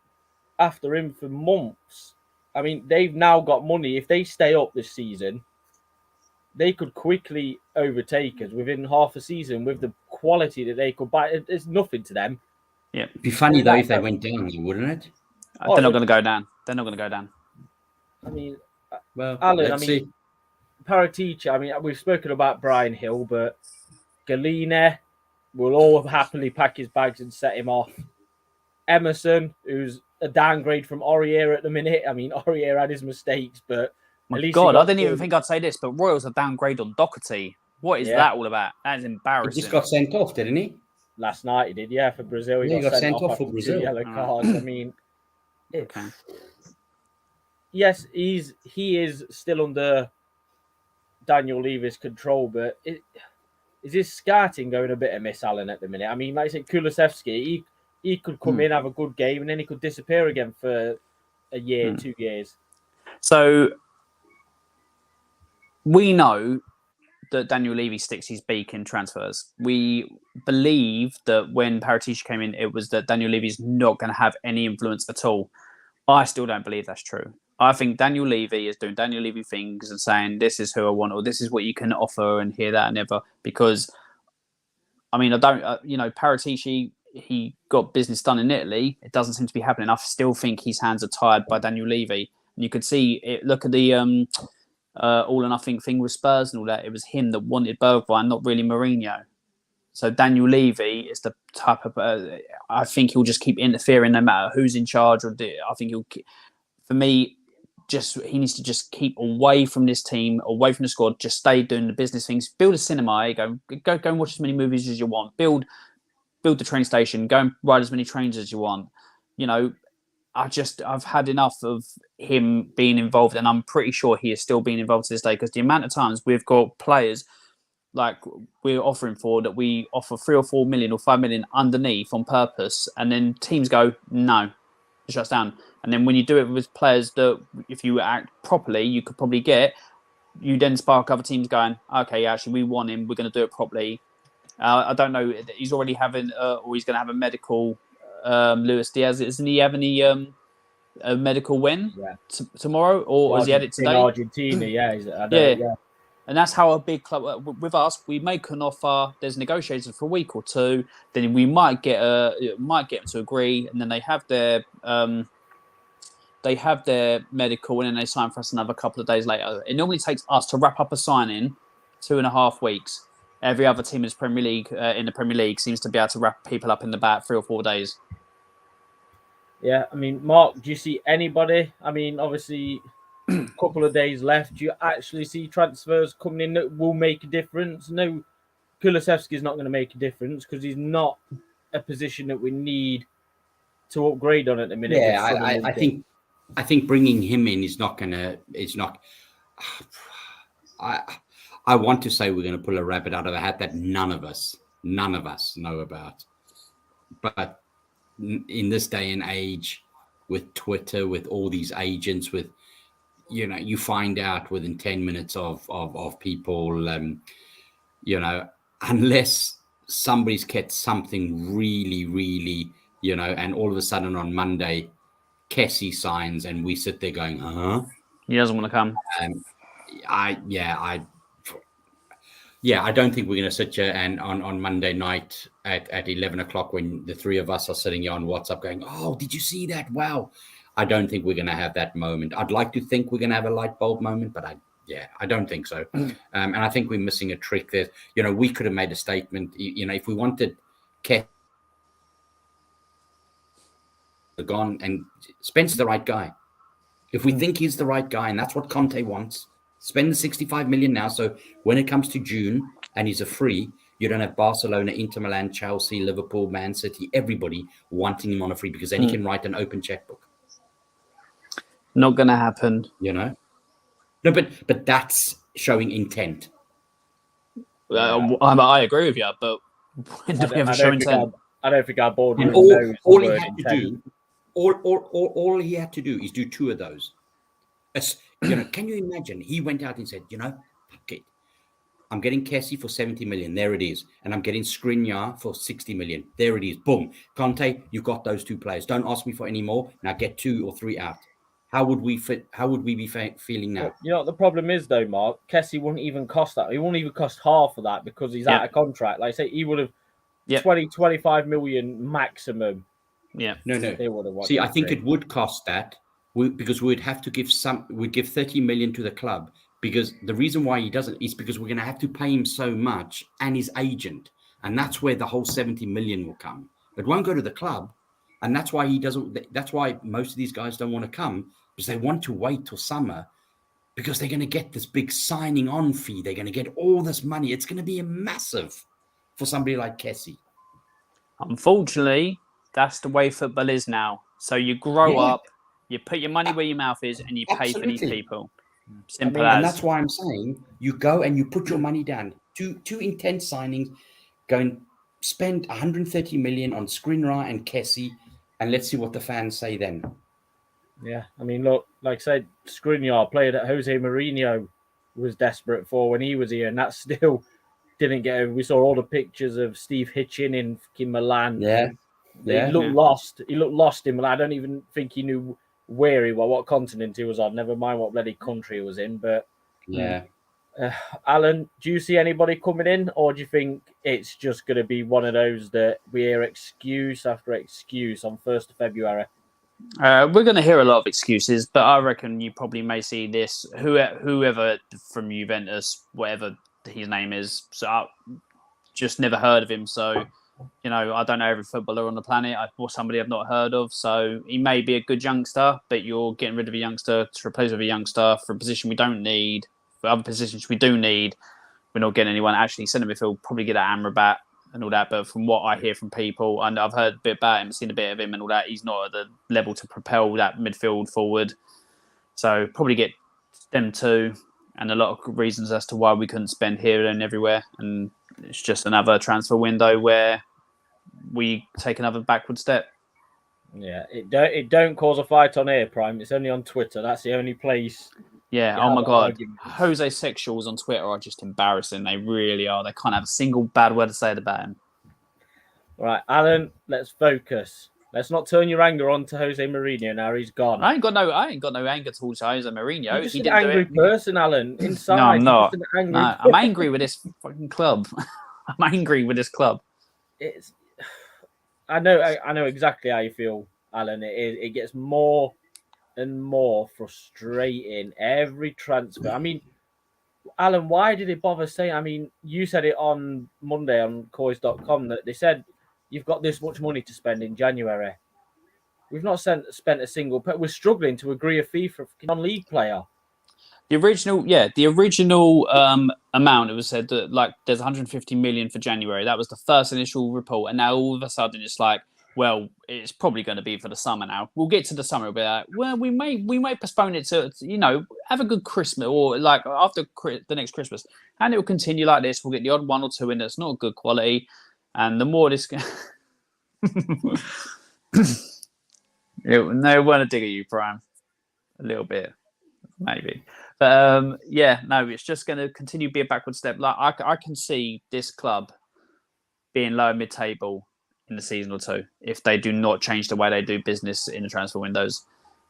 after him for months. I mean, they've now got money. If they stay up this season, they could quickly overtake us within half a season with the quality that they could buy. It's nothing to them. Yeah, it'd be funny though if they went down, wouldn't it? They're not going to go down. They're not going to go down. I mean, well, Alan, Paratici. I mean, we've spoken about Brian Hill, but Galina will all happily pack his bags and set him off. Emerson, who's a downgrade from Aurier at the minute. I mean, Aurier had his mistakes, but my God, I didn't even think I'd say this, but Royals a downgrade on Doherty. What is that all about? That is embarrassing. He just got sent off, didn't he? Last night he did, for Brazil. He got sent off for Brazil. 2 yellow cards. I mean, okay. Yes, he is still under Daniel Levy's control, but is his scouting going a bit amiss, Alan, at the minute? I mean, like I said, Kulusevski, he could come in, have a good game, and then he could disappear again for a year, 2 years. So we know that Daniel Levy sticks his beak in transfers. We believe that when Paratici came in, it was that Daniel Levy's not going to have any influence at all. I still don't believe that's true. I think Daniel Levy is doing Daniel Levy things and saying, this is who I want, or this is what you can offer, and hear that and ever. Because, I mean, Paratici, he got business done in Italy. It doesn't seem to be happening. I still think his hands are tied by Daniel Levy. And you could see it. Look at the all or nothing thing with Spurs and all that. It was him that wanted Bergwijn, not really Mourinho. So Daniel Levy is the type of. I think he'll just keep interfering no matter who's in charge. I think he'll. For me, he needs to just keep away from this team, away from the squad. Just stay doing the business things. Build a cinema. Go and watch as many movies as you want. Build the train station. Go and ride as many trains as you want. You know, I've had enough of him being involved, and I'm pretty sure he is still being involved to this day, because the amount of times we've got players like we're offering for that we offer 3 or 4 million or 5 million underneath on purpose, and then teams go, no, it shuts down. And then when you do it with players that, if you act properly, you could probably get, you then spark other teams going, okay, actually, we want him, we're going to do it properly. I don't know, he's already having, or he's going to have a medical, Luis Diaz, isn't he having a medical when? Tomorrow? Or has he had it today? In Argentina, yeah. And that's how a big club, with us, we make an offer, there's negotiations for a week or 2, then we might get them to agree, and then they have their medical, and then they sign for us another couple of days later. It normally takes us to wrap up a signing 2.5 weeks. Every other team in the Premier League seems to be able to wrap people up in about 3 or 4 days. Yeah, I mean, Mark, do you see anybody? I mean, obviously, a couple of days left. Do you actually see transfers coming in that will make a difference? No, Kulusevski is not going to make a difference because he's not a position that we need to upgrade on at the minute. Yeah, I think bringing him in is not going to. It's not. I want to say we're going to pull a rabbit out of a hat that none of us know about. But in this day and age, with Twitter, with all these agents, with you find out within 10 minutes of people, unless somebody's kept something really, really, and all of a sudden on Monday, Kessie signs, and we sit there going, huh? He doesn't want to come. I don't think we're going to sit here and on Monday night at 11 o'clock when the three of us are sitting here on WhatsApp going, oh, did you see that? Wow. I don't think we're going to have that moment. I'd like to think we're going to have a light bulb moment, but I don't think so. And I think we're missing a trick there. We could have made a statement, if we wanted Kessie gone, and Spencer's the right guy. If we think he's the right guy, and that's what Conte wants, spend the 65 million now. So when it comes to June and he's a free, you don't have Barcelona, Inter Milan, Chelsea, Liverpool, Man City, everybody wanting him on a free, because then he can write an open checkbook. Not going to happen. No, but that's showing intent. I agree with you, but when do we ever show intent? I don't think our board knows all he had to do. All he had to do is do two of those. Can you imagine? He went out and said, okay, I'm getting Kessie for 70 million. There it is. And I'm getting Skriniar for 60 million. There it is. Boom. Conte, you've got those two players. Don't ask me for any more. Now get 2 or 3 out. How would we be feeling now? You know what the problem is, though, Mark? Kessie wouldn't even cost that. He wouldn't even cost half of that because he's out of contract. Like I say, he would have 20, 25 million maximum. Yeah. No. They would have. See, I think it would cost that because we'd have to we'd give 30 million to the club, because the reason why he doesn't is because we're going to have to pay him so much and his agent. And that's where the whole 70 million will come. It won't go to the club. And that's why that's why most of these guys don't want to come, because they want to wait till summer, because they're going to get this big signing on fee. They're going to get all this money. It's going to be a massive for somebody like Kessie. Unfortunately, that's the way football is now. So you grow up, you put your money where your mouth is, and you pay for these people. Simple as. And that's why I'm saying you go and you put your money down. Two intense signings, go and spend 130 million on Skriniar and Kessie, and let's see what the fans say then. Yeah, I mean, look, like I said, Skriniar played that Jose Mourinho was desperate for when he was here, and that still didn't get over. We saw all the pictures of Steve Hitchin in fucking Milan. He looked lost. He looked lost in Milan. I don't even think he knew where he was, what continent he was on. Never mind what bloody country he was in. But Alan, do you see anybody coming in, or do you think it's just going to be one of those that we hear excuse after excuse on 1st of February? We're going to hear a lot of excuses, but I reckon you probably may see this. Whoever from Juventus, whatever his name is, so I just never heard of him. So, I don't know every footballer on the planet or somebody I've not heard of. So he may be a good youngster, but you're getting rid of a youngster to replace with a youngster for a position we don't need. For other positions we do need, we're not getting anyone. Actually, centre midfield, probably get at Amrabat and all that. But from what I hear from people, and I've heard a bit about him, seen a bit of him and all that, he's not at the level to propel that midfield forward. So probably get them two, and a lot of reasons as to why we couldn't spend here and everywhere. And it's just another transfer window where we take another backward step. Yeah, it don't cause a fight on air, Prime. It's only on Twitter. That's the only place. Yeah, oh my God. Jose sexuals on Twitter are just embarrassing. They really are. They can't have a single bad word to say about him. All right, Alan, let's focus. Let's not turn your anger on to Jose Mourinho now. He's gone. I ain't got no anger towards Jose Mourinho. You're just an angry person, Alan. Inside, no, I'm not. I'm angry with this fucking club. I'm angry with this club. I know exactly how you feel, Alan. It gets more and more frustrating every transfer. I mean, Alan, why did it bother saying? I mean, you said it on Monday on coys.com that they said you've got this much money to spend in January. We've not spent a single. We're struggling to agree a fee for a non-league player. The original amount, it was said that there's 150 million for January. That was the first initial report, and now all of a sudden it's like, well, it's probably going to be for the summer now. We'll get to the summer. It'll be like, well, we may postpone it to have a good Christmas or after the next Christmas, and it will continue like this. We'll get the odd one or two in that's not good quality, and the more this. No, want to dig at you, Brian. A little bit, maybe. But no, it's just going to continue to be a backward step. Like I can see this club being lower mid-table in the season or two if they do not change the way they do business in the transfer windows.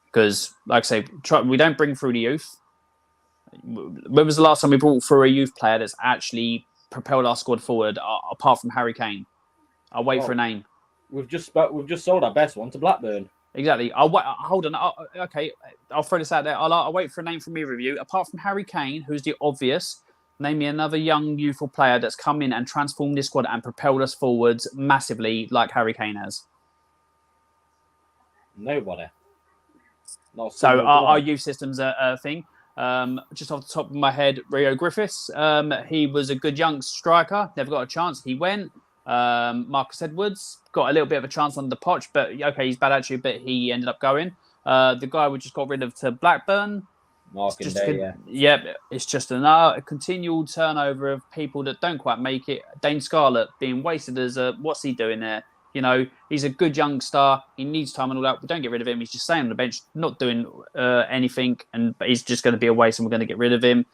Because, like I say, we don't bring through the youth. When was the last time we brought through a youth player that's actually propelled our squad forward, apart from Harry Kane? I'll wait for a name. We've just sold our best one to Blackburn. Exactly. I'll wait. Hold on. Okay, I'll throw this out there. I'll wait for a name from either of you. Apart from Harry Kane, who's the obvious, name me another young, youthful player that's come in and transformed this squad and propelled us forwards massively like Harry Kane has. Nobody. So our youth system's a thing. Just off the top of my head, Rio Griffiths. He was a good young striker. Never got a chance. He went. Marcus Edwards got a little bit of a chance on the Poch, but okay, he's bad actually, but he ended up going. The guy we just got rid of to Blackburn. It's just a continual turnover of people that don't quite make it. Dane Scarlett being wasted as what's he doing there? You know, he's a good young star. He needs time and all that. We don't get rid of him. He's just staying on the bench, not doing anything, but he's just going to be a waste, and we're going to get rid of him.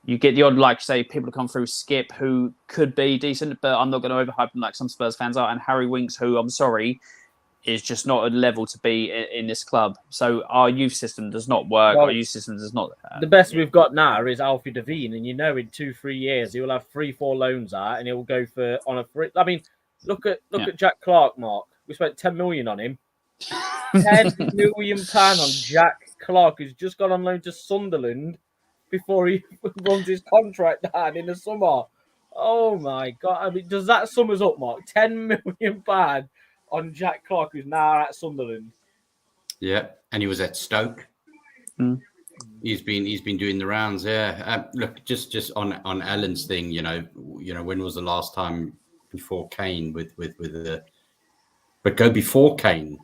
You get the odd, like you say, people who come through Skip who could be decent, but I'm not going to overhype him like some Spurs fans are. And Harry Winks, who I'm sorry, is just not a level to be in this club. So our youth system does not work. Well, our youth system does not. The best we've got now is Alfie Devine, and in 2-3 years he will have 3-4 loans out, and he'll go for on a free. I mean, look at Jack Clark, Mark. We spent 10 million on him. 10 million pound on Jack Clark, who's just gone on loan to Sunderland before he runs his contract down in the summer. Oh my God! I mean, does that sum us up, Mark? 10 million pound on Jack Clark, who's now at Sunderland. Yeah, and he was at Stoke. Mm. He's been doing the rounds. Yeah. Look, just on Alan's thing. You know, when was the last time before Kane with the? But go before Kane.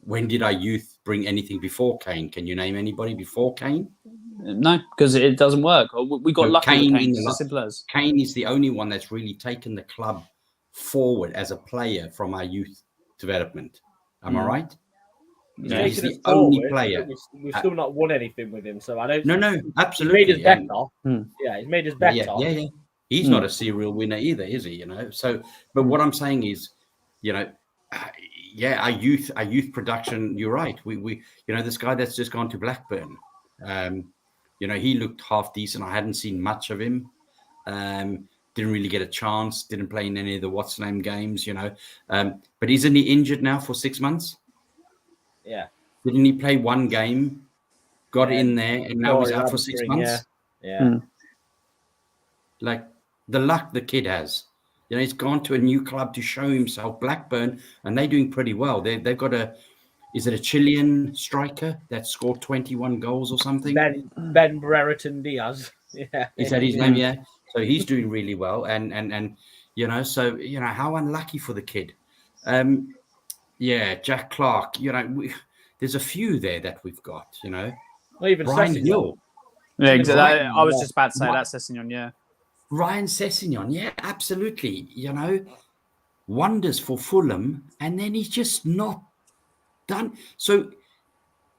When did our youth bring anything before Kane? Can you name anybody before Kane? No, because it doesn't work. We got lucky with Kane. It's as simple as. Kane is the only one that's really taken the club forward as a player from our youth development. Am I right? Yeah, he's the only player. We've still not won anything with him, so I don't. No, absolutely. He's made us better. Yeah, he's made us better. Yeah. He's not a serial winner either, is he? You know. So, but what I'm saying is, our youth production. You're right. We this guy that's just gone to Blackburn. He looked half decent. I hadn't seen much of him. Didn't really get a chance. Didn't play in any of the what's name games. But isn't he injured now for 6 months? Yeah. Didn't he play one game? Got in there, and now he's out for 6 months. Yeah. Like the luck the kid has. He's gone to a new club to show himself, Blackburn, and they're doing pretty well. They've got is it a Chilean striker that scored 21 goals or something? Ben Brereton Diaz. Yeah. Is that his name? Yeah. So he's doing really well. And how unlucky for the kid. Jack Clark, there's a few there that we've got, Well, even Brian Sessignon. Hill. Yeah, exactly. I was just about to say that, Sessignon, yeah. Ryan Sessignon, yeah, absolutely. Wonders for Fulham, and then he's just not done. So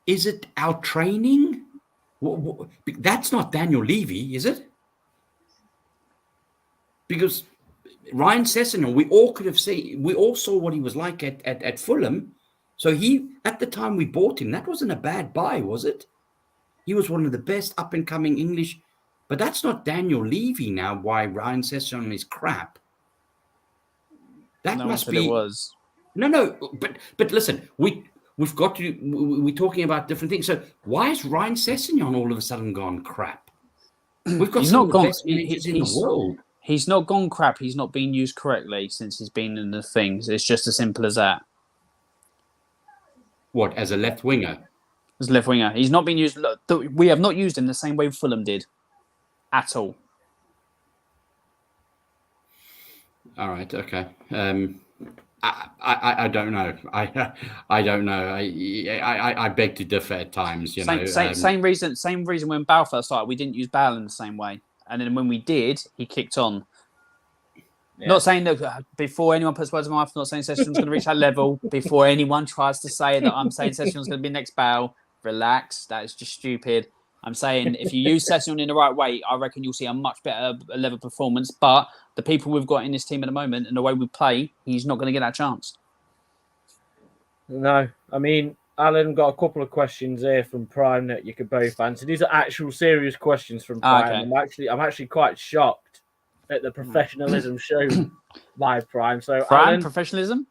is it our training? That's not Daniel Levy, is it? Because Ryan Sessignon, we all saw what he was like at Fulham. So at the time we bought him, that wasn't a bad buy, was it? He was one of the best up-and-coming English. But that's not Daniel Levy now, why Ryan Sessignon is crap. That must be... It was. No, but listen, we're talking about different things. So why is Ryan Sessignon all of a sudden gone crap? We've got some of the best managers in the world. He's not gone crap. He's not been used correctly since he's been in the things. It's just as simple as that. What, as a left winger? As a left winger. He's not been used... We have not used him the same way Fulham did. At all. All right. Okay. I don't know. I don't know. I beg to differ at times. Same reason when Bale first started, we didn't use Bale in the same way, and then when we did, he kicked on. Yeah. Not saying that before anyone puts words in my mouth, not saying Session's going to reach that level. Before anyone tries to say that I'm saying Session's going to be next Bale, relax. That is just stupid. I'm saying if you use Session in the right way, I reckon you'll see a much better level performance. But the people we've got in this team at the moment and the way we play, he's not going to get that chance. No, I mean, Alan got a couple of questions here from Prime that you could both answer. These are actual serious questions from Prime. Okay. I'm actually quite shocked at the professionalism shown by Prime. So, Prime Alan, professionalism.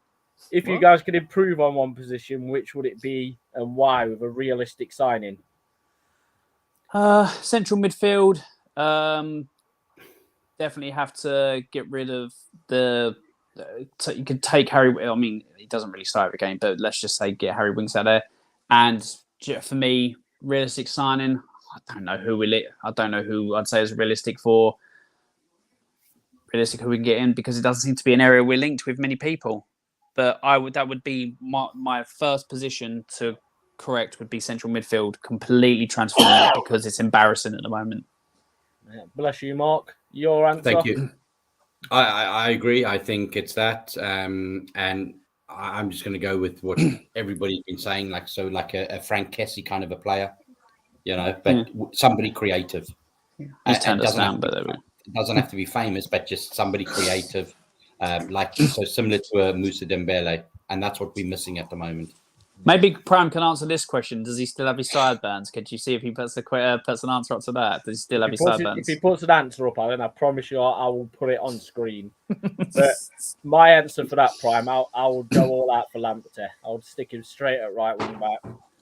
if you guys could improve on one position, which would it be and why with a realistic signing? Central midfield. Definitely have to get rid of you could take Harry. I mean, he doesn't really start every game, but let's just say get Harry Winks out there. And for me, realistic signing. I don't know who I'd say is realistic for. Realistic who we can get in because it doesn't seem to be an area we're linked with many people. But that would be my first position to correct would be central midfield. Completely transform it because it's embarrassing at the moment. Yeah, bless you, Mark. Your answer. Thank you. I agree. I think it's that, and I'm just going to go with what everybody's been saying, like a Frank Kessie kind of a player, but somebody creative. He's turned us down, but it doesn't have to be famous, but just somebody creative, so similar to a Moussa Dembele, and that's what we're missing at the moment. Maybe Prime can answer this question. Does he still have his sideburns? Could you see if he puts an answer up to that? Does he still have his sideburns? If he puts an answer up, Alan, I promise you I will put it on screen. But my answer for that, Prime, I would go all out for Lamptey. I would stick him straight at right wing back.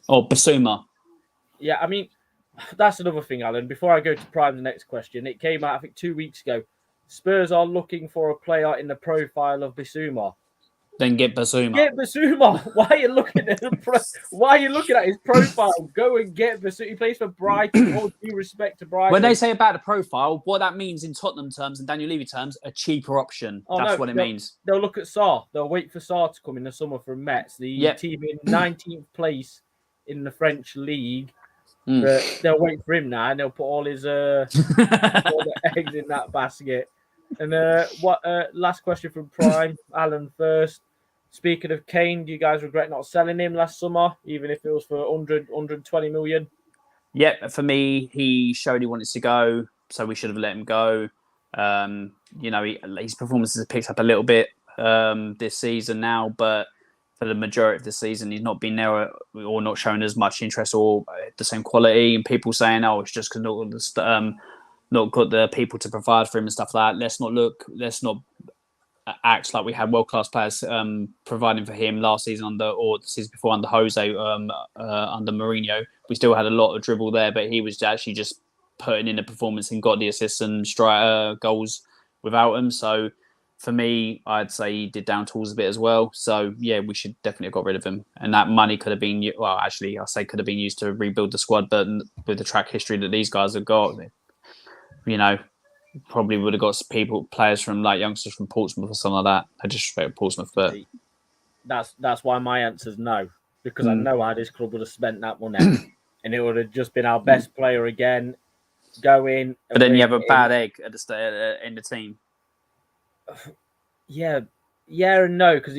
Or Basuma. Yeah, I mean, that's another thing, Alan. Before I go to Prime's next question, it came out, I think, 2 weeks ago. Spurs are looking for a player in the profile of Basuma. Then get Basuma. Get Basuma. Why are you looking at his profile? Go and get Basuma. He plays for Brighton. All due respect to Brighton. When they say about the profile, what that means in Tottenham terms and Daniel Levy terms, a cheaper option. That's what it means. They'll look at Sarr. They'll wait for Sarr to come in the summer from Metz. The team in 19th place in the French league. But they'll wait for him now, and they'll put all his all the eggs in that basket. And last question from Prime, Alan first. Speaking of Kane, do you guys regret not selling him last summer, even if it was for 120 million? Yeah, for me, he showed he wanted to go, so we should have let him go. His performances have picked up a little bit this season now, but for the majority of the season, he's not been there or not shown as much interest or the same quality. And people saying, "Oh, it's just because not got the people to provide for him and stuff like that." Let's not act like we had world-class players providing for him last season the season before under Jose, under Mourinho. We still had a lot of dribble there, but he was actually just putting in the performance and got the assists and goals without him. So for me, I'd say he did down tools a bit as well. So yeah, we should definitely have got rid of him. And that money could have been, could have been used to rebuild the squad. But with the track history that these guys have got, probably would have got players from like youngsters from Portsmouth or something like that. I disrespect Portsmouth, but that's why my answer's no, because I know how this club would have spent that money, and it would have just been our best player again. Go in, but then you have a bad egg at in the team. Yeah, and no, because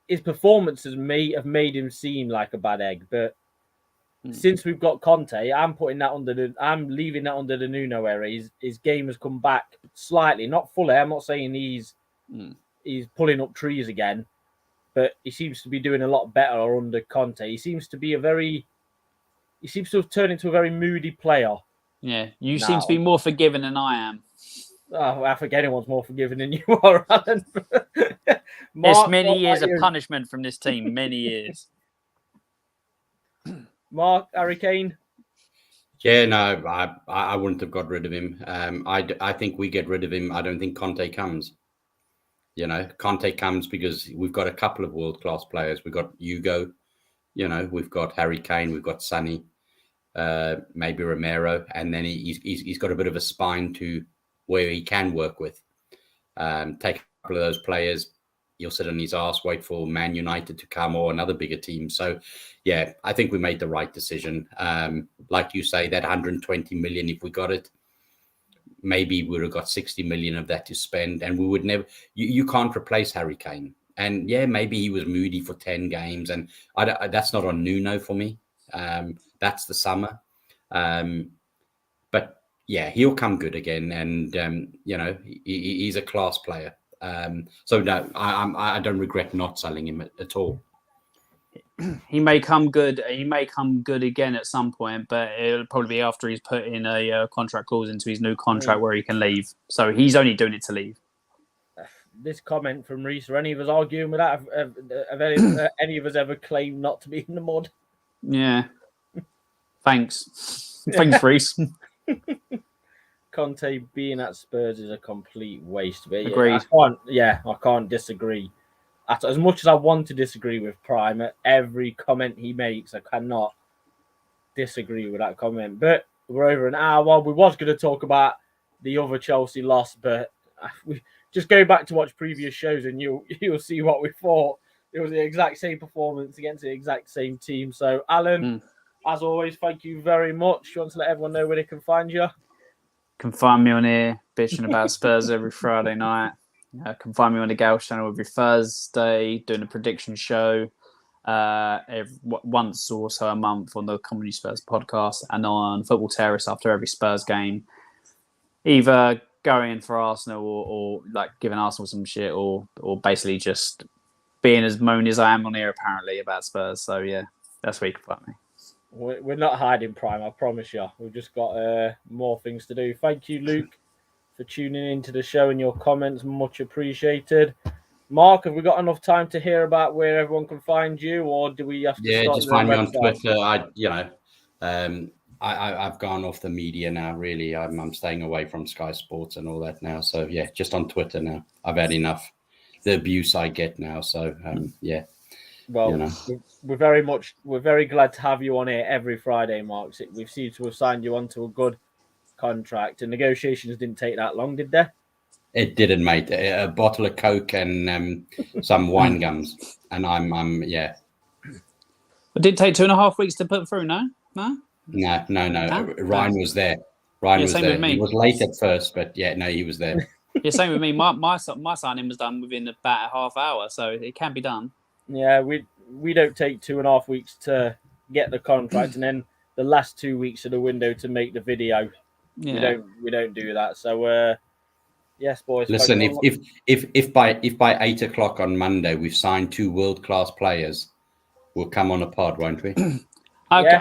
his performances have made him seem like a bad egg, but. Since we've got Conte, I'm leaving that under the Nuno era. His game has come back slightly, not fully. I'm not saying he's pulling up trees again, but he seems to be doing a lot better under Conte. He seems to have turned into a very moody player. Yeah, you seem to be more forgiving than I am. Oh, I think anyone's more forgiving than you are, Alan. It's many years of punishment from this team. Many years. Mark, Harry Kane? Yeah, no, I wouldn't have got rid of him. I think we get rid of him. I don't think Conte comes. Conte comes because we've got a couple of world-class players. We've got Hugo, we've got Harry Kane, we've got Sonny, maybe Romero, and then he's got a bit of a spine to where he can work with. Take a couple of those players, he'll sit on his ass, wait for Man United to come or another bigger team. So, yeah, I think we made the right decision. Like you say, that 120 million, if we got it, maybe we would have got 60 million of that to spend, and we would never. You can't replace Harry Kane. And yeah, maybe he was moody for 10 games, and that's not on Nuno for me. That's the summer. But yeah, he'll come good again, and he's a class player. So no, I don't regret not selling him at all. He may come good. He may come good again at some point, but it'll probably be after he's put in a contract clause into his new contract where he can leave. So he's only doing it to leave. This comment from Reese, are any of us arguing with that? Have any of us ever claimed not to be in the mud? Yeah. Thanks. Thanks, Reese. Conte being at Spurs is a complete waste. But Agreed. I can't disagree. As much as I want to disagree with Prime, at every comment he makes, I cannot disagree with that comment. But we're over an hour. We was going to talk about the other Chelsea loss, but we just go back to watch previous shows and you'll see what we thought. It was the exact same performance against the exact same team. So, Alan, as always, thank you very much. You want to let everyone know where they can find you? Can find me on here bitching about Spurs every Friday night. Can find me on the Gauss channel every Thursday doing a prediction show once or so a month on the Comedy Spurs podcast, and on Football Terrace after every Spurs game, either going for Arsenal or like giving Arsenal some shit or basically just being as moany as I am on here apparently about Spurs. So yeah, that's where you can find me. We're not hiding, Prime, I promise you. We've just got more things to do. Thank you, Luke, for tuning into the show and your comments. Much appreciated. Mark, have we got enough time to hear about where everyone can find you, or do we have to start just find me on Twitter. I've gone off the media now, really. I'm staying away from Sky Sports and all that now. So yeah, just on Twitter now. I've had enough. The abuse I get now. So yeah. Well, we're very glad to have you on here every Friday, Mark. We've seemed to have signed you onto a good contract, and negotiations didn't take that long, did they? It didn't, mate. A bottle of Coke and some wine gums, and I'm yeah. It didn't take 2.5 weeks to put through, no. Ryan was there. Ryan was there. He was late at first, but yeah, no, he was there. Yeah, same with me. My signing was done within about a half hour, so it can be done. Yeah, we don't take 2.5 weeks to get the contract, and then the last 2 weeks of the window to make the video. Yeah. We don't do that. So yes, boys. Listen, if by 8 o'clock on Monday we've signed 2 world-class players, we'll come on a pod, won't we? Okay.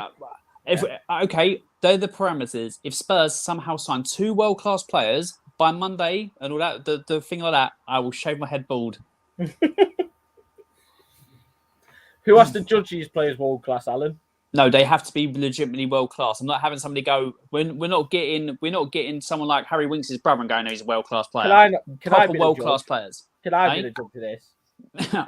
Okay, they're the parameters. If Spurs somehow sign 2 world-class players by Monday and all that, the thing like that, I will shave my head bald. Who has to judge these players world-class, Alan? No, they have to be legitimately world-class. I'm not having somebody go. We're not getting someone like Harry Winks' brother and going, no, he's a world-class player. Can I be world-class players? Can I be the judge for this?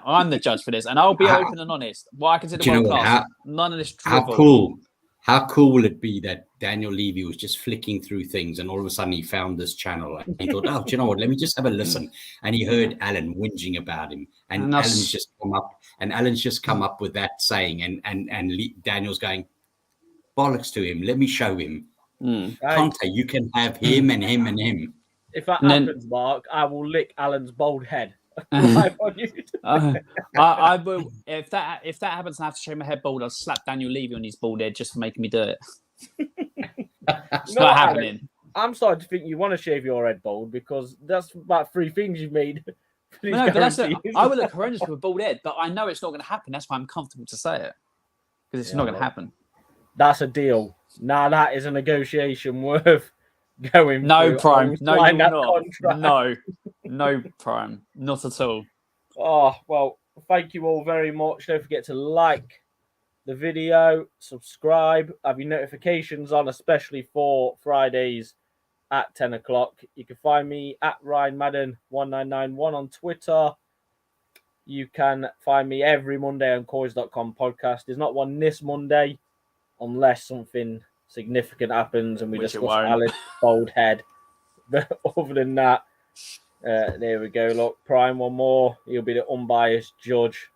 I'm the judge for this, and I'll be open and honest. What I consider world-class. None of this drivel. How cool will it be that Daniel Levy was just flicking through things and all of a sudden he found this channel and he thought, do you know what? Let me just have a listen. And he heard Alan whinging about him, and Alan's just come up with that saying, and Daniel's going, bollocks to him. Let me show him. Conte, you can have him and him and him. If that happens, Mark, I will lick Alan's bald head. I will. If that happens, and I have to shave my head bald, I'll slap Daniel Levy on his bald head just for making me do it. It's not happening. Alan, I'm starting to think you want to shave your head bald because that's about 3 things you've made. No, but I would look horrendous with a bald head, but I know it's not going to happen. That's why I'm comfortable to say it, because it's not going to happen. That's a deal. Now that is a negotiation worth going. No, Prime. No, you're not. No, Prime. Not at all. Oh, well, thank you all very much. Don't forget to like the video, subscribe, have your notifications on, especially for Fridays at 10 o'clock. You can find me at RyanMadden1991 on Twitter. You can find me every Monday on Coys.com podcast. There's not one this Monday unless something significant happens and we discuss Alan's bald head. But other than that, there we go. Look, Prime, one more. You'll be the unbiased judge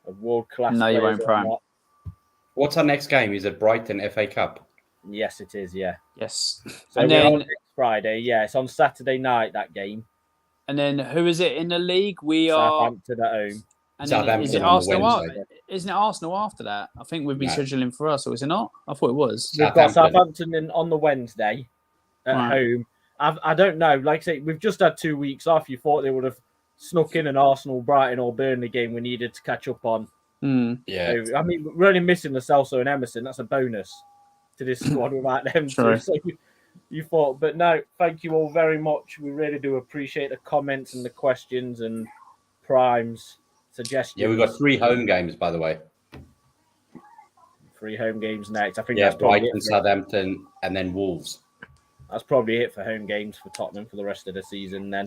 of world-class. No, you won't, Prime. What's our next game? Is it Brighton FA Cup? Yes, it is. Yeah. Yes. So and then next Friday. Yeah, it's on Saturday night, that game. And then who is it in the league? We are. Southampton at home. And then is it Southampton on the Arsenal? Wednesday. Isn't it Arsenal after that? I think we've been No. scheduling for us, or is it not? I thought it was. We've got Southampton. Southampton in on the Wednesday at Right. home. I don't know. Like I say, we've just had 2 weeks off. You thought they would have snuck in an Arsenal, Brighton, or Burnley game we needed to catch up on. Yeah. So, I mean, we're only missing the Celso and Emerson. That's a bonus to this squad without them True. two. So you thought, but no, thank you all very much. We really do appreciate the comments and the questions and primes, suggestions. Yeah, we've got 3 home games, by the way. 3 home games next. I think Yeah, that's probably Brighton, it. Southampton, and then Wolves. That's probably it for home games for Tottenham for the rest of the season. Then,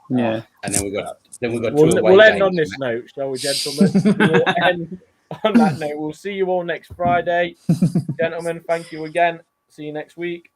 Yeah. And then we've got 2 away we'll end games. on this note, shall we, gentlemen? We'll end on that note. We'll see you all next Friday, gentlemen. Thank you again. See you next week.